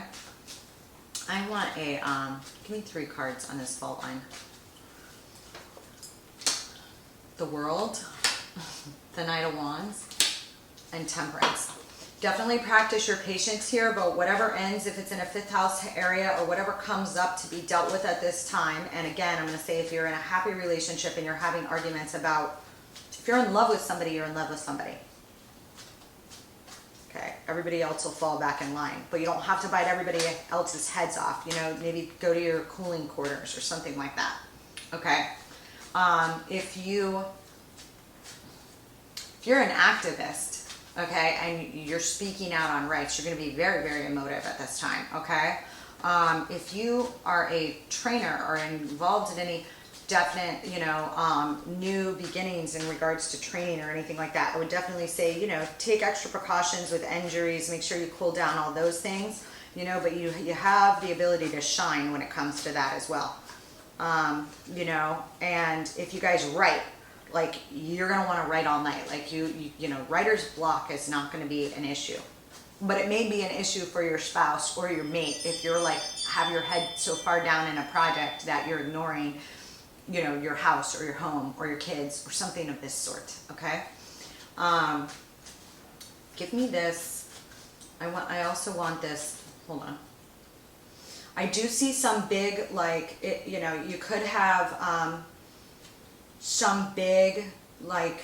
I want give me 3 cards on this fault line. The World, the Knight of Wands, and Temperance. Definitely practice your patience here, but whatever ends, if it's in a 5th house area or whatever comes up to be dealt with at this time, and again, I'm going to say if you're in a happy relationship and you're having arguments about, if you're in love with somebody, you're in love with somebody. Okay, everybody else will fall back in line, but you don't have to bite everybody else's heads off. Maybe go to your cooling quarters or something like that. Okay, if you're an activist, okay, and you're speaking out on rights, you're going to be very, very emotive at this time. Okay, if you are a trainer or involved in any definite, new beginnings in regards to training or anything like that, I would definitely say, take extra precautions with injuries, make sure you cool down all those things. you know, but you have the ability to shine when it comes to that as well. You know, and if you guys write, like, you're going to want to write all night. Like, you know, writer's block is not going to be an issue. But it may be an issue for your spouse or your mate if you're like, have your head so far down in a project that you're ignoring, you know, your house or your home or your kids or something of this sort, okay? Give me this. I also want this. Hold on. I do see some big, like, it, you know, you could have some big, like,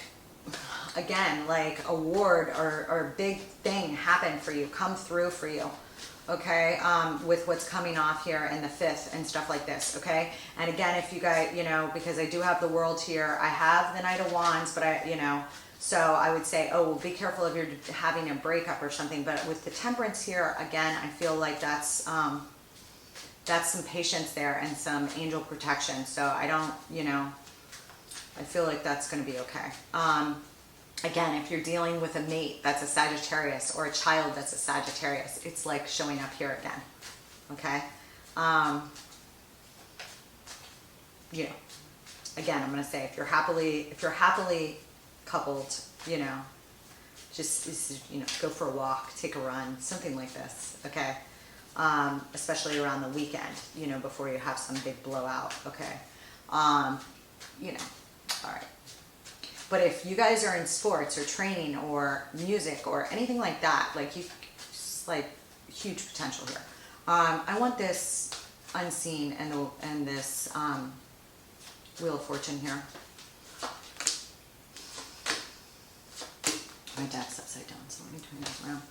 again, like award or big thing happen for you, come through for you, okay, with what's coming off here in the 5th and stuff like this, okay? And again, if you guys, you know, because I do have the World here, I have the Knight of Wands, but I, you know, so I would say, oh, well, be careful if you're having a breakup or something. But with the Temperance here, again, I feel like that's some patience there and some angel protection. So I don't, you know, I feel like that's going to be okay. Again, if you're dealing with a mate that's a Sagittarius or a child that's a Sagittarius, it's like showing up here again, okay? You know, again, I'm going to say, if you're happily coupled, you know, just, you know, go for a walk, take a run, something like this, okay? Especially around the weekend, you know, before you have some big blowout, okay? You know, all right. But if you guys are in sports or training or music or anything like that, like you, just like huge potential here. I want this Unseen and this Wheel of Fortune here. My deck's upside down, so let me turn this around.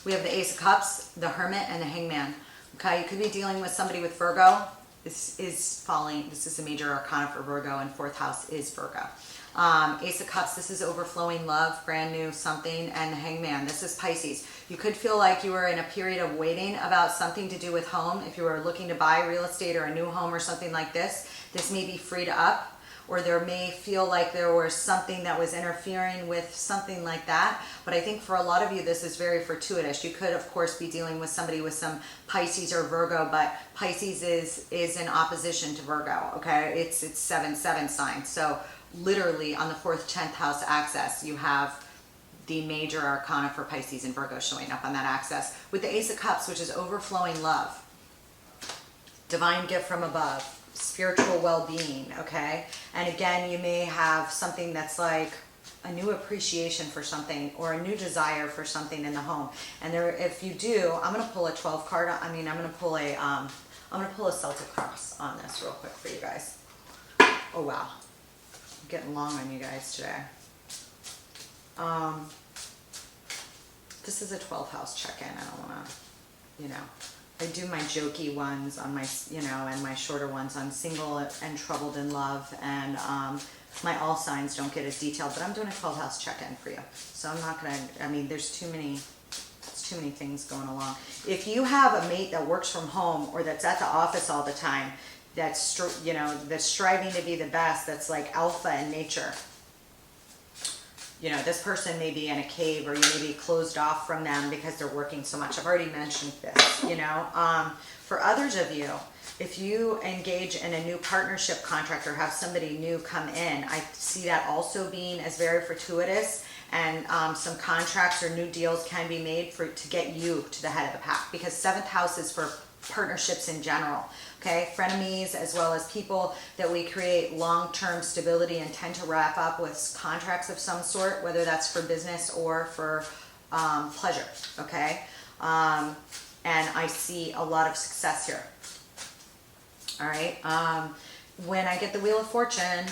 We have the Ace of Cups, the Hermit, and the Hangman. Okay, you could be dealing with somebody with Virgo. This is falling. This is a major arcana for Virgo, and 4th house is Virgo. Ace of Cups, this is overflowing love, brand new something, and the Hangman, this is Pisces. You could feel like you were in a period of waiting about something to do with home. If you were looking to buy real estate or a new home or something like this may be freed up, or there may feel like there was something that was interfering with something like that. But I think for a lot of you, this is very fortuitous. You could, of course, be dealing with somebody with some Pisces or Virgo, but Pisces is in opposition to Virgo, okay? It's 7-7 sign. So literally on the 4th, 10th house axis, you have the major arcana for Pisces and Virgo showing up on that axis. With the Ace of Cups, which is overflowing love, divine gift from above, spiritual well-being, okay? And again, you may have something that's like a new appreciation for something or a new desire for something in the home. And there, if you do, I'm going to pull a 12 card. I'm going to pull a Celtic cross on this real quick for you guys. Oh, wow. I'm getting long on you guys today. This is a 12th house check-in. I don't want to, you know, I do my jokey ones on my, you know, and my shorter ones on single and troubled in love, and my all signs don't get as detailed, but I'm doing a 12 house check-in for you. So I'm not going to, I mean, there's too many things going along. If you have a mate that works from home or that's at the office all the time, that's, you know, that's striving to be the best, that's like alpha in nature, you know, this person may be in a cave, or you may be closed off from them because they're working so much. I've already mentioned this, you know. For others of you, if you engage in a new partnership contract or have somebody new come in, I see that also being as very fortuitous, and some contracts or new deals can be made to get you to the head of the pack, because 7th house is for partnerships in general. Okay, frenemies, as well as people that we create long-term stability and tend to wrap up with contracts of some sort, whether that's for business or for pleasure, okay? And I see a lot of success here, all right? When I get the Wheel of Fortune,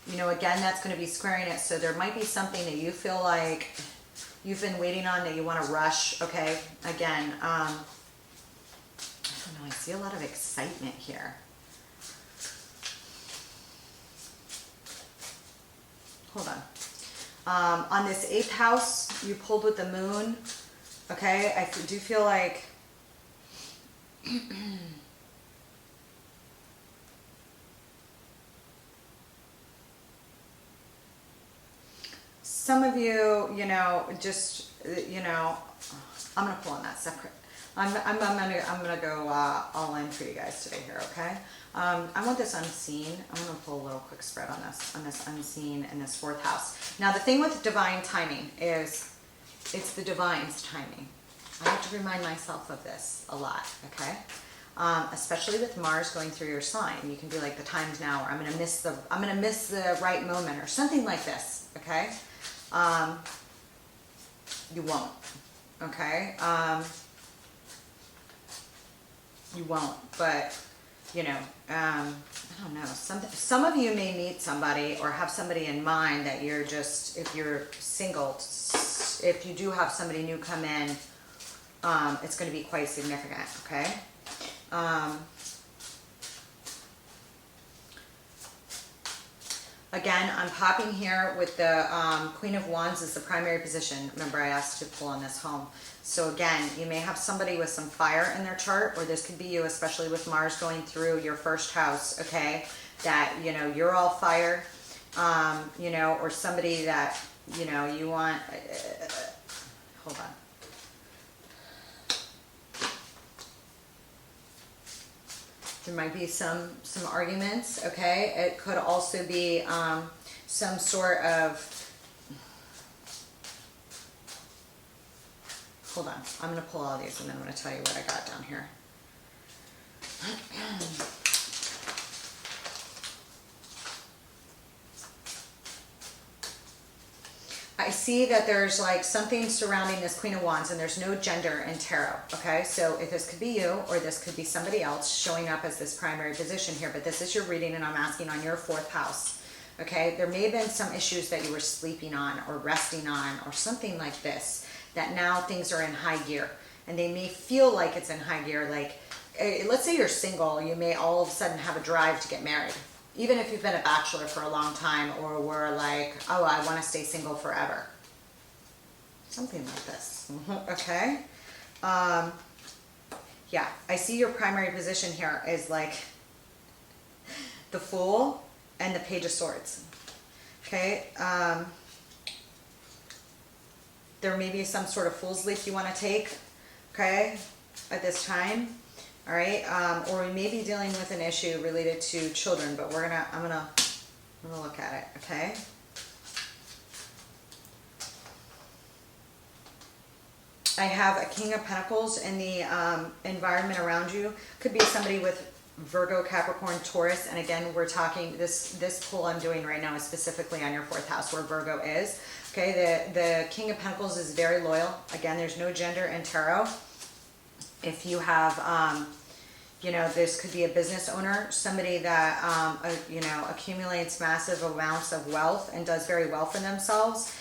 you know, again, that's going to be squaring it, so there might be something that you feel like you've been waiting on that you want to rush, okay? Again, I don't know, I see a lot of excitement here. Hold on. On this 8th house, you pulled with the moon. Okay, I do feel like some of you, you know, just, you know, I'm going to pull on that separate. I'm gonna go all in for you guys today here, okay? I want this unseen. I'm gonna pull a little quick spread on this unseen in this fourth house. Now the thing with divine timing is it's the divine's timing. I have to remind myself of this a lot, okay? Especially with Mars going through your sign, you can be like, the time's now, or I'm gonna miss the right moment, or something like this, okay? You won't, okay? You won't, but you know, I don't know. Some of you may meet somebody or have somebody in mind that you're just, if you're single, if you do have somebody new come in, it's going to be quite significant, okay? Again, I'm popping here with the Queen of Wands as the primary position. Remember, I asked to pull on this home. So again, you may have somebody with some fire in their chart, or this could be you, especially with Mars going through your first house, okay? That, you know, you're all fire, you know, or somebody that, you know, you want, hold on. There might be some arguments, okay? It could also be some sort of, hold on, I'm going to pull all these and then I'm going to tell you what I got down here. I see that there's like something surrounding this Queen of Wands, and there's no gender in tarot, okay? So if this could be you, or this could be somebody else showing up as this primary position here, but this is your reading and I'm asking on your fourth house, okay? There may have been some issues that you were sleeping on or resting on or something like this, that now things are in high gear, and they may feel like it's in high gear. Like, let's say you're single, you may all of a sudden have a drive to get married. Even if you've been a bachelor for a long time, or were like, oh, I want to stay single forever. Something like this, okay? Yeah, I see your primary position here is like the Fool and the Page of Swords, okay? There may be some sort of fool's leap you want to take, okay, at this time. All right, or we may be dealing with an issue related to children, but I'm gonna look at it, okay? I have a King of Pentacles in the environment around you. Could be somebody with Virgo, Capricorn, Taurus, and again, we're talking, this pull I'm doing right now is specifically on your fourth house where Virgo is. Okay, the King of Pentacles is very loyal. Again, there's no gender in tarot. If you have, you know, this could be a business owner, somebody that, you know, accumulates massive amounts of wealth and does very well for themselves,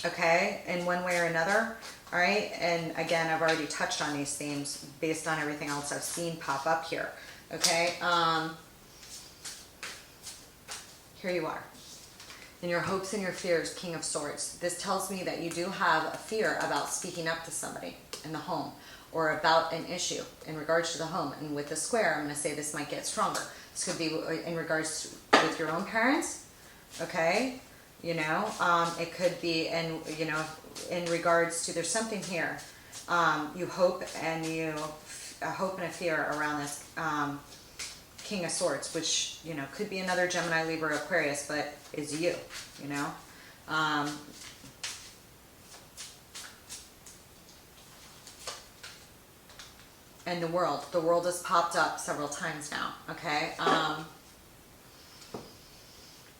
okay, in one way or another, all right? And again, I've already touched on these themes based on everything else I've seen pop up here, okay? Here you are. In your hopes and your fears, King of Swords. This tells me that you do have a fear about speaking up to somebody in the home, or about an issue in regards to the home. And with the square, I'm going to say this might get stronger. This could be in regards to with your own parents, okay? You know, it could be in, you know, in regards to, there's something here. You hope and a hope and a fear around this King of Swords, which, you know, could be another Gemini, Libra, Aquarius, but is you, you know. And the world has popped up several times now, okay?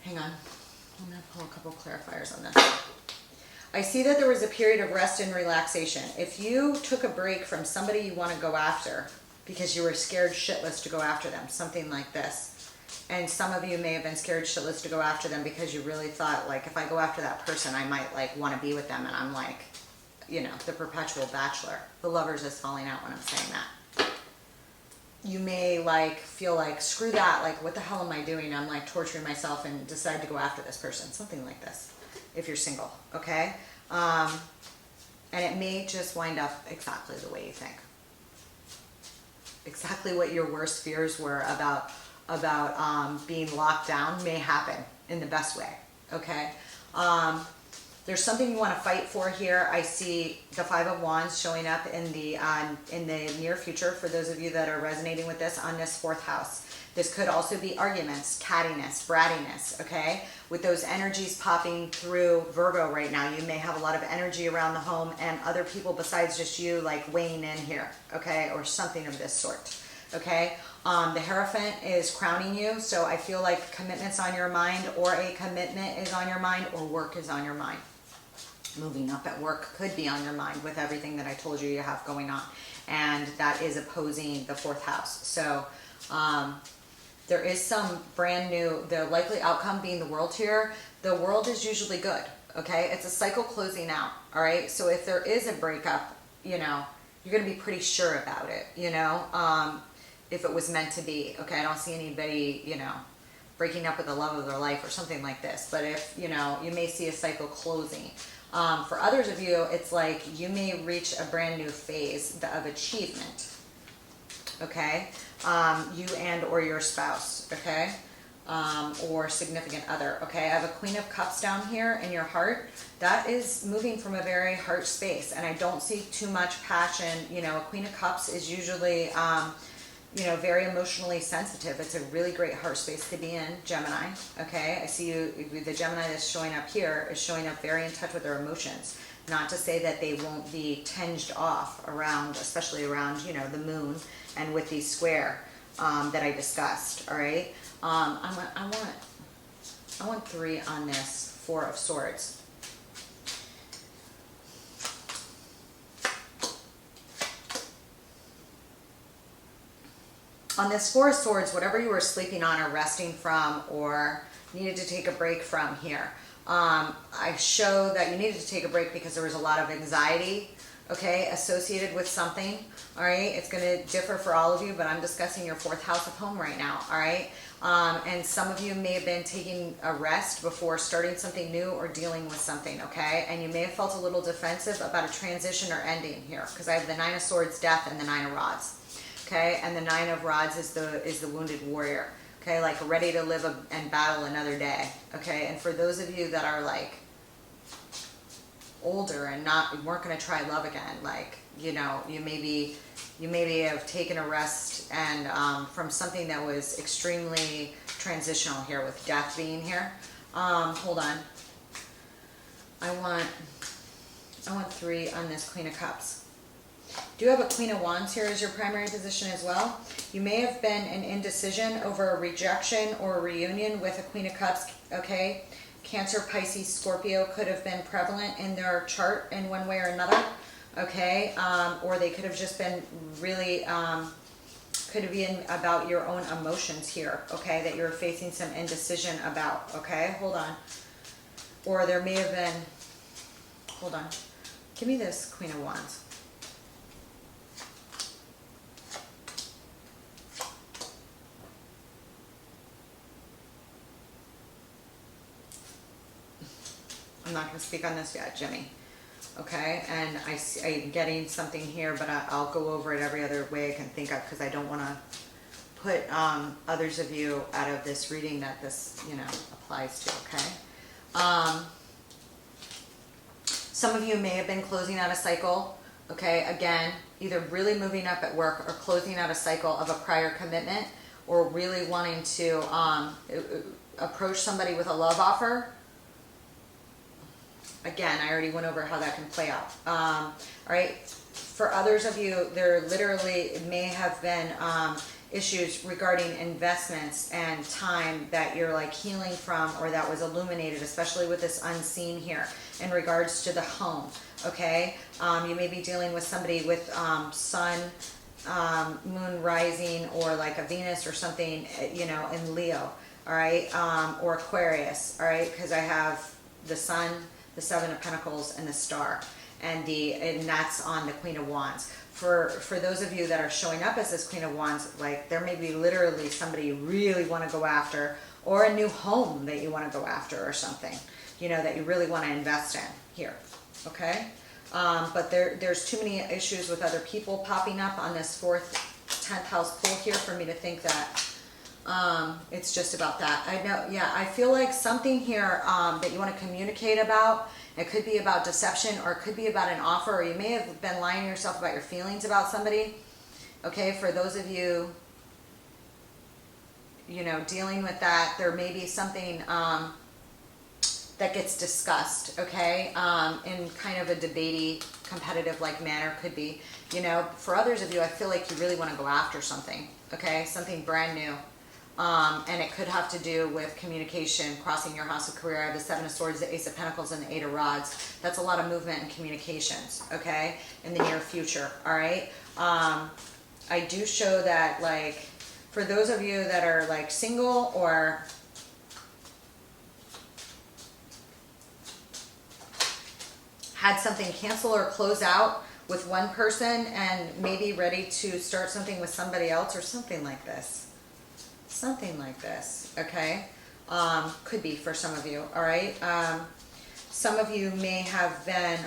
Hang on, I'm gonna pull a couple clarifiers on this. I see that there was a period of rest and relaxation. If you took a break from somebody you want to go after because you were scared shitless to go after them, something like this. And some of you may have been scared shitless to go after them because you really thought, like, if I go after that person, I might, like, want to be with them. And I'm like, you know, the perpetual bachelor. The Lovers is falling out when I'm saying that. You may, like, feel like, screw that, like, what the hell am I doing? I'm, like, torturing myself and decide to go after this person. Something like this, if you're single, okay? And it may just wind up exactly the way you think. Exactly what your worst fears were about being locked down may happen in the best way, okay? There's something you want to fight for here. I see the Five of Wands showing up in the near future for those of you that are resonating with this on this 4th house. This could also be arguments, cattiness, brattiness, okay? With those energies popping through Virgo right now, you may have a lot of energy around the home and other people besides just you like weighing in here, okay? Or something of this sort, okay? The Hierophant is crowning you, so I feel like commitment's on your mind, or a commitment is on your mind, or work is on your mind. Moving up at work could be on your mind with everything that I told you have going on, and that is opposing the 4th house. So there is some brand new, the likely outcome being the World here. The World is usually good, okay? It's a cycle closing out, all right? So if there is a breakup, you know, you're going to be pretty sure about it, you know, if it was meant to be, okay? I don't see anybody, you know, breaking up with the love of their life or something like this, but if, you know, you may see a cycle closing. For others of you, it's like you may reach a brand new phase of achievement, okay? You and or your spouse, okay? Or significant other, okay? I have a Queen of Cups down here in your heart. That is moving from a very heart space, and I don't see too much passion. You know, a Queen of Cups is usually, you know, very emotionally sensitive. It's a really great heart space to be in, Gemini, okay? I see you, the Gemini that's showing up here is showing up very in touch with their emotions. Not to say that they won't be tinged off around, especially around, you know, the moon and with the square that I discussed, all right? I want 3 on this 4 of Swords. On this 4 of Swords, whatever you were sleeping on or resting from or needed to take a break from here, I show that you needed to take a break because there was a lot of anxiety, okay, associated with something, all right? It's going to differ for all of you, but I'm discussing your 4th house of home right now, all right? And some of you may have been taking a rest before starting something new or dealing with something, okay? And you may have felt a little defensive about a transition or ending here, because I have the 9 of Swords, Death, and the 9 of Rods. Okay, and the 9 of Rods is the wounded warrior. Okay, like ready to live and battle another day. Okay, and for those of you that are like older and weren't going to try love again, like, you know, you maybe have taken a rest and from something that was extremely transitional here with Death being here. Hold on, I want 3 on this Queen of Cups. Do you have a Queen of Wands here as your primary position as well? You may have been an indecision over a rejection or a reunion with a Queen of Cups, okay? Cancer, Pisces, Scorpio could have been prevalent in their chart in one way or another, okay? Or they could have just been really, could have been about your own emotions here, okay? That you're facing some indecision about, okay? Hold on. Or there may have been, hold on. Give me this Queen of Wands. I'm not going to speak on this yet, Jimmy. Okay, and I'm getting something here, but I'll go over it every other way I can think of, because I don't want to put others of you out of this reading that this, you know, applies to, okay? Some of you may have been closing out a cycle, okay? Again, either really moving up at work or closing out a cycle of a prior commitment, or really wanting to approach somebody with a love offer. Again, I already went over how that can play out. All right, for others of you, there literally may have been issues regarding investments and time that you're like healing from, or that was illuminated, especially with this unseen here in regards to the home, okay? You may be dealing with somebody with sun, moon rising, or like a Venus or something, you know, in Leo, all right? Or Aquarius, all right? Because I have the sun, the 7 of Pentacles, and the Star, and that's on the Queen of Wands. For those of you that are showing up as this Queen of Wands, like there may be literally somebody you really want to go after, or a new home that you want to go after, or something, you know, that you really want to invest in here, okay? But there's too many issues with other people popping up on this 4th, 10th house pull here for me to think that It's just about that. I know, yeah, I feel like something here that you want to communicate about. It could be about deception, or it could be about an offer, or you may have been lying to yourself about your feelings about somebody. Okay, for those of you, you know, dealing with that, there may be something that gets discussed, okay, in kind of a debatey, competitive like manner, could be. You know, for others of you, I feel like you really want to go after something, okay, something brand new. And it could have to do with communication, crossing your house of career. I have the Seven of Swords, the Ace of Pentacles, and the Eight of Rods. That's a lot of movement and communications, okay, in the near future, all right? I do show that, like, for those of you that are, like, single or had something cancel or close out with one person and maybe ready to start something with somebody else, or something like this. Something like this, okay? Could be for some of you, all right? Some of you may have been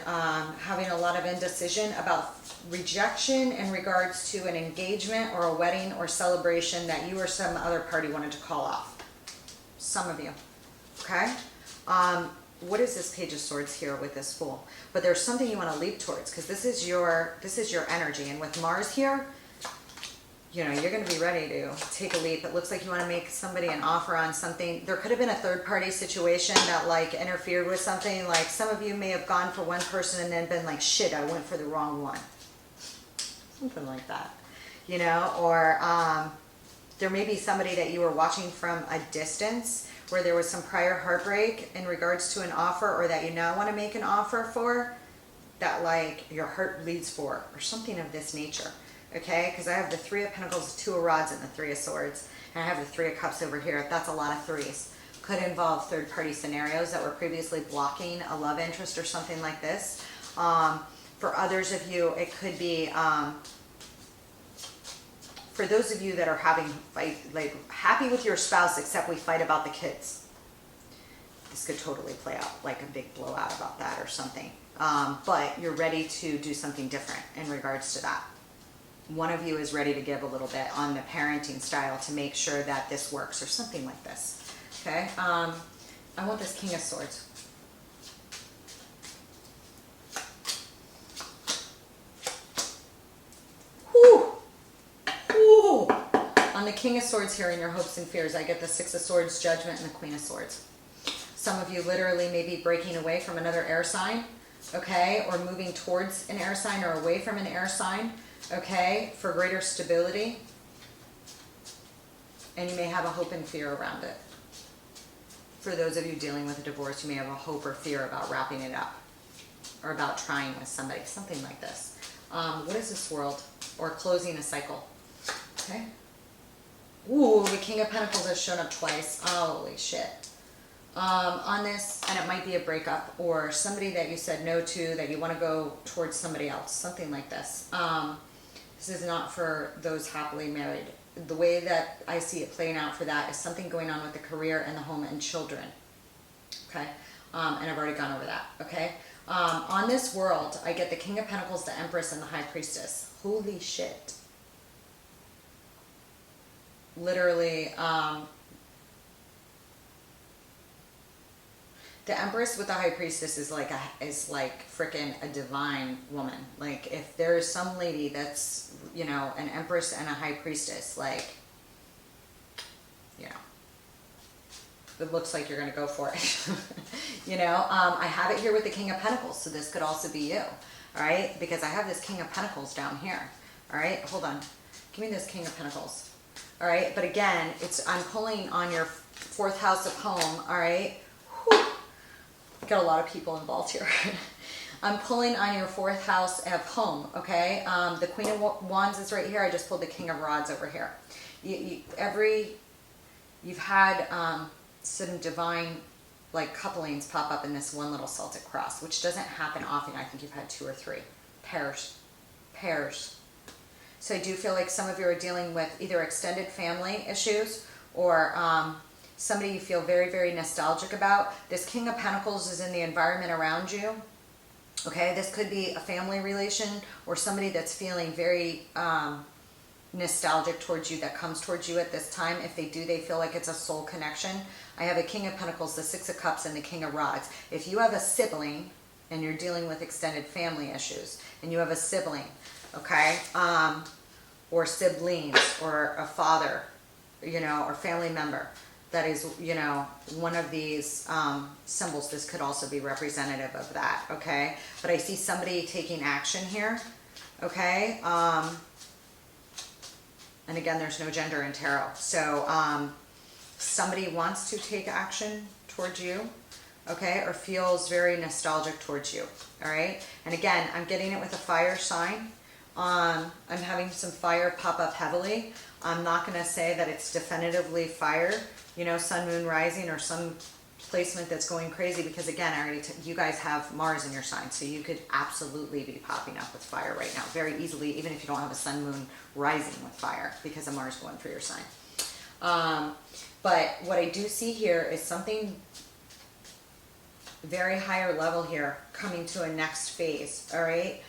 having a lot of indecision about rejection in regards to an engagement or a wedding or celebration that you or some other party wanted to call off. Some of you, okay? What is this Page of Swords here with this Fool? But there's something you want to leap towards, because this is your energy. And with Mars here, you know, you're going to be ready to take a leap. It looks like you want to make somebody an offer on something. There could have been a third party situation that like interfered with something. Like some of you may have gone for one person and then been like, shit, I went for the wrong one. Something like that, you know, or there may be somebody that you were watching from a distance where there was some prior heartbreak in regards to an offer, or that you now want to make an offer for, that like your heart bleeds for, or something of this nature. Okay, because I have the Three of Pentacles, Two of Rods, and the Three of Swords. And I have the Three of Cups over here. That's a lot of threes. Could involve third-party scenarios that were previously blocking a love interest or something like this. For others of you, it could be, for those of you that are having fight, like happy with your spouse, except we fight about the kids. This could totally play out like a big blowout about that or something. But you're ready to do something different in regards to that. One of you is ready to give a little bit on the parenting style to make sure that this works, or something like this. Okay, I want this King of Swords. Whew. Whew. On the King of Swords here in your hopes and fears, I get the Six of Swords, Judgment, and the Queen of Swords. Some of you literally may be breaking away from another air sign, okay, or moving towards an air sign or away from an air sign. Okay, for greater stability, and you may have a hope and fear around it. For those of you dealing with a divorce, you may have a hope or fear about wrapping it up, or about trying with somebody, something like this. What is this world? Or closing a cycle. Okay. Ooh, the King of Pentacles has shown up twice. Holy shit. On this, and it might be a breakup, or somebody that you said no to, that you want to go towards somebody else, something like this. This is not for those happily married. The way that I see it playing out for that is something going on with the career and the home and children. Okay, and I've already gone over that. Okay, on this world, I get the King of Pentacles, the Empress, and the High Priestess. Holy shit. Literally, the Empress with the High Priestess is like freaking a divine woman. Like if there is some lady that's, you know, an Empress and a High Priestess, like, you know, it looks like you're going to go for it. You know, I have it here with the King of Pentacles, so this could also be you. All right, because I have this King of Pentacles down here. All right, hold on. Give me this King of Pentacles. All right, but again, I'm pulling on your fourth house of home. All right. Whew. Got a lot of people involved here. I'm pulling on your fourth house of home, okay? The Queen of Wands is right here. I just pulled the King of Rods over here. You've had some divine like couplings pop up in this one little Celtic cross, which doesn't happen often. I think you've had 2 or 3 pairs. So I do feel like some of you are dealing with either extended family issues, or somebody you feel very, very nostalgic about. This King of Pentacles is in the environment around you. Okay, this could be a family relation, or somebody that's feeling very nostalgic towards you, that comes towards you at this time. If they do, they feel like it's a soul connection. I have a King of Pentacles, the Six of Cups, and the King of Rods. If you have a sibling and you're dealing with extended family issues, and you have a sibling, okay, or siblings, or a father, you know, or family member that is, you know, one of these symbols, this could also be representative of that, okay? But I see somebody taking action here, okay? And again, there's no gender in tarot. So somebody wants to take action towards you, okay, or feels very nostalgic towards you, all right? And again, I'm getting it with a fire sign. I'm having some fire pop up heavily. I'm not going to say that it's definitively fire, you know, sun, moon, rising, or some placement that's going crazy, because again, I already you guys have Mars in your sign, so you could absolutely be popping up with fire right now very easily, even if you don't have a sun, moon, rising with fire, because of Mars going through your sign. But what I do see here is something very higher level here, coming to a next phase, all right?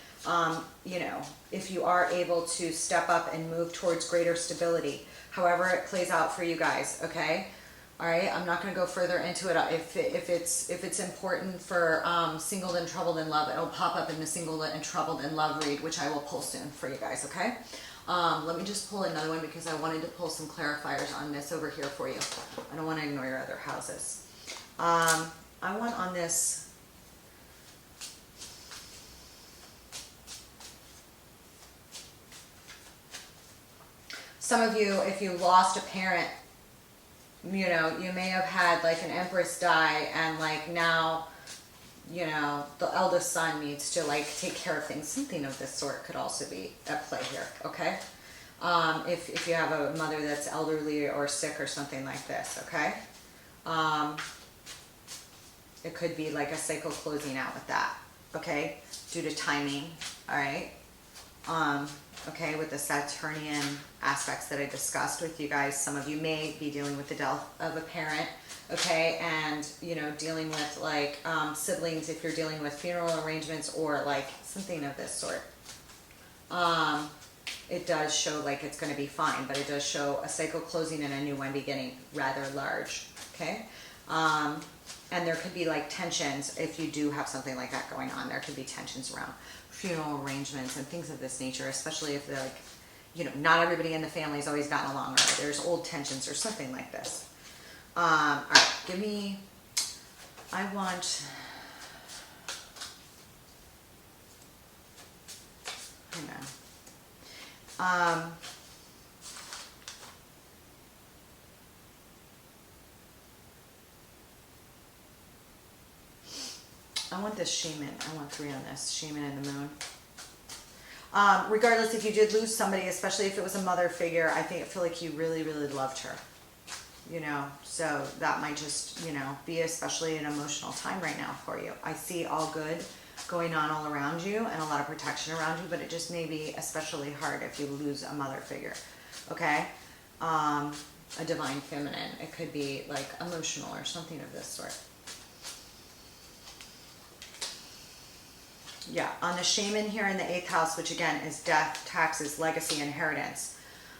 You know, if you are able to step up and move towards greater stability, however it plays out for you guys, okay? All right, I'm not going to go further into it. If it's important for Singled and Troubled in Love, it'll pop up in the Singled and Troubled in Love read, which I will pull soon for you guys, okay? Let me just pull another one, because I wanted to pull some clarifiers on this over here for you. I don't want to ignore your other houses. I want on this... Some of you, if you lost a parent, you know, you may have had like an empress die, and like now, you know, the eldest son needs to like take care of things. Something of this sort could also be at play here, okay? If you have a mother that's elderly or sick or something like this, okay? It could be like a cycle closing out with that, okay? Due to timing, all right? Okay, with the Saturnian aspects that I discussed with you guys, some of you may be dealing with the death of a parent, okay, and, you know, dealing with, like, siblings if you're dealing with funeral arrangements or, like, something of this sort. It does show like it's going to be fine, but it does show a cycle closing and a new one beginning, rather large, okay? And there could be, like, tensions if you do have something like that going on. There could be tensions around funeral arrangements and things of this nature, especially if they're like, you know, not everybody in the family's always gotten along, or there's old tensions or something like this. All right, give me, I want, hang on. I want this shaman. I want 3 on this. Shaman and the moon. Regardless, if you did lose somebody, especially if it was a mother figure, I feel like you really, really loved her. You know, so that might just, you know, be especially an emotional time right now for you. I see all good going on all around you and a lot of protection around you, but it just may be especially hard if you lose a mother figure. Okay? A divine feminine. It could be like emotional or something of this sort. Yeah, on the shaman here in the 8th house, which again is death, taxes, legacy, inheritance.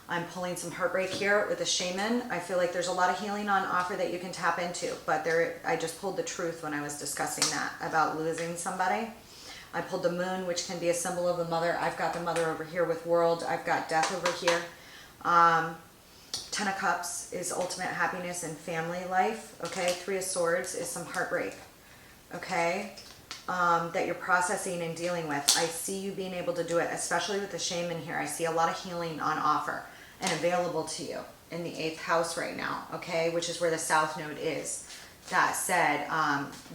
I'm pulling some heartbreak here with the shaman. I feel like there's a lot of healing on offer that you can tap into, but I just pulled the truth when I was discussing that about losing somebody. I pulled the moon, which can be a symbol of the mother. I've got the mother over here with world. I've got death over here. 10 of Cups is ultimate happiness and family life. Okay, 3 of Swords is some heartbreak. Okay. That you're processing and dealing with. I see you being able to do it, especially with the shaman here. I see a lot of healing on offer and available to you in the 8th house right now, okay, which is where the South Node is. That said,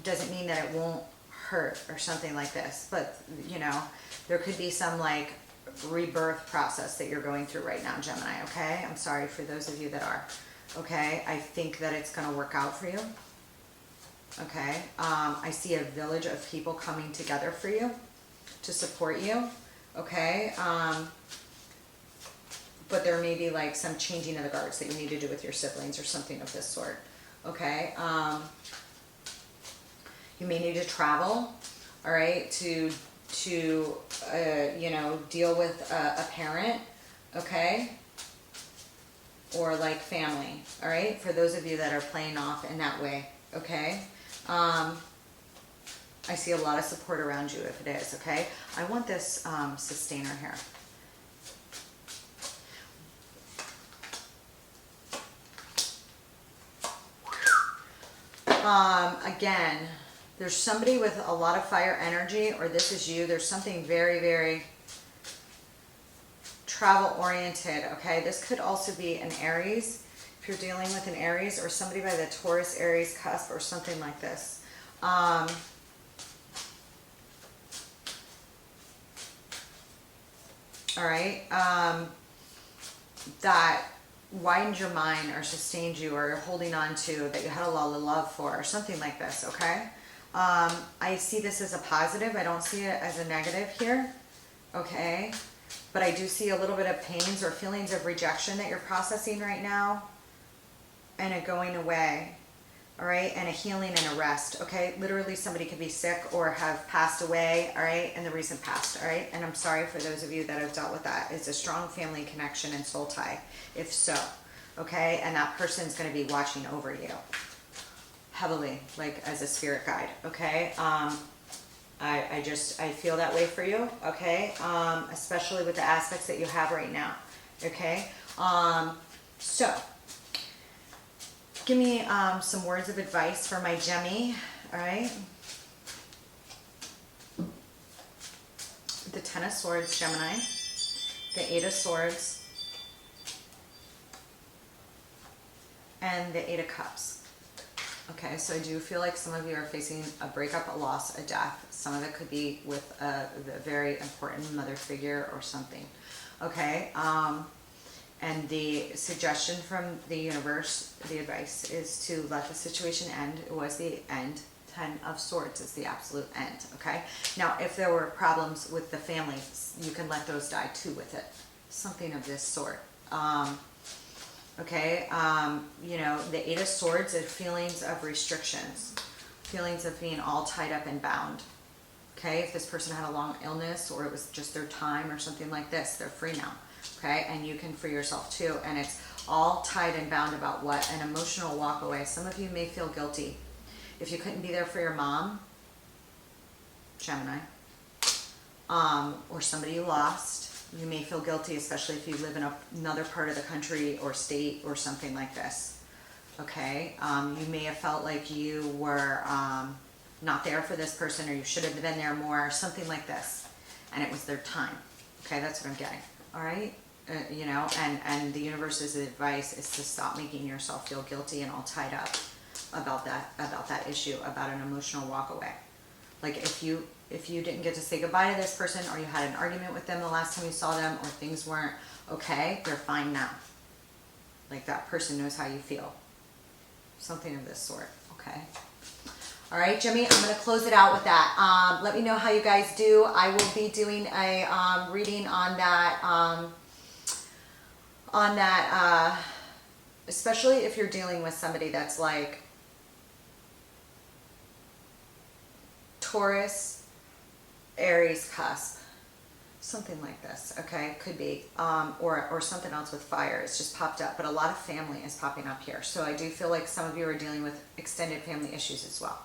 doesn't mean that it won't hurt or something like this, but, you know, there could be some, like, rebirth process that you're going through right now, Gemini, okay? I'm sorry for those of you that are, okay? I think that it's going to work out for you. Okay, I see a village of people coming together for you to support you, okay? But there may be like some changing of the guards that you need to do with your siblings or something of this sort, okay? You may need to travel, all right, to you know, deal with a parent, okay? Or like family, all right? For those of you that are playing off in that way, okay? I see a lot of support around you if it is, okay? I want this sustainer here. Again, there's somebody with a lot of fire energy, or this is you. There's something very, very travel oriented, okay? This could also be an Aries, if you're dealing with an Aries, or somebody by the Taurus Aries cusp or something like this. All right, that widened your mind or sustained you or holding on to, that you had a lot of love for, or something like this, okay? I see this as a positive. I don't see it as a negative here, okay? But I do see a little bit of pains or feelings of rejection that you're processing right now, and a going away, all right? And a healing and a rest, okay? Literally somebody could be sick or have passed away, all right, in the recent past, all right? And I'm sorry for those of you that have dealt with that. It's a strong family connection and soul tie, if so, okay? And that person's going to be watching over you heavily, like as a spirit guide, okay? I feel that way for you, okay? Especially with the aspects that you have right now, okay? So, give me some words of advice for my Gemini, all right? The Ten of Swords, Gemini. The Eight of Swords. And the Eight of Cups. Okay, so I do feel like some of you are facing a breakup, a loss, a death. Some of it could be with a very important mother figure or something. Okay, and the suggestion from the universe, the advice, is to let the situation end. It was the end. Ten of Swords is the absolute end, okay? Now, if there were problems with the family, you can let those die too with it. Something of this sort. Okay, you know, the Eight of Swords are feelings of restrictions, feelings of being all tied up and bound. Okay, if this person had a long illness or it was just their time or something like this, they're free now. Okay, and you can free yourself too. And it's all tied and bound about what? An emotional walk away. Some of you may feel guilty. If you couldn't be there for your mom, Gemini, or somebody you lost, you may feel guilty, especially if you live in another part of the country or state or something like this. Okay, you may have felt like you were not there for this person, or you should have been there more, or something like this, and it was their time. Okay, that's what I'm getting. All right, you know, and the universe's advice is to stop making yourself feel guilty and all tied up about that issue, about an emotional walk away. Like if you didn't get to say goodbye to this person, or you had an argument with them the last time you saw them, or things weren't okay, they're fine now. Like that person knows how you feel. Something of this sort, okay? All right, Jimmy, I'm going to close it out with that. Let me know how you guys do. I will be doing a reading on that, especially if you're dealing with somebody that's like Taurus, Aries cusp, something like this, okay? Could be, or something else with fire. It's just popped up, but a lot of family is popping up here. So I do feel like some of you are dealing with extended family issues as well,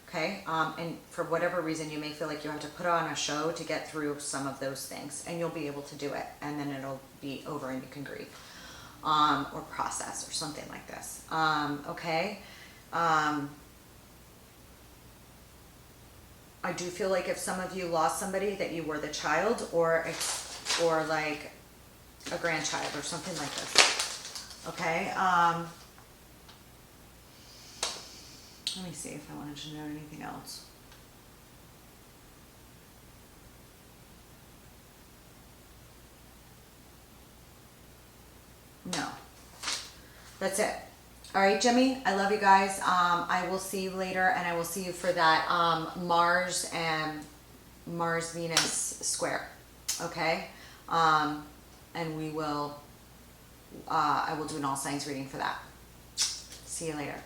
okay? And for whatever reason, you may feel like you have to put on a show to get through some of those things, and you'll be able to do it, and then it'll be over and you can grieve, or process, or something like this, okay? I do feel like if some of you lost somebody, that you were the child, or like a grandchild or something like this. Okay. Let me see if I wanted to know anything else. No. That's it. All right, Jimmy, I love you guys. I will see you later, and I will see you for that Mars and Mars-Venus square, okay? And we will, I will do an all signs reading for that. See you later.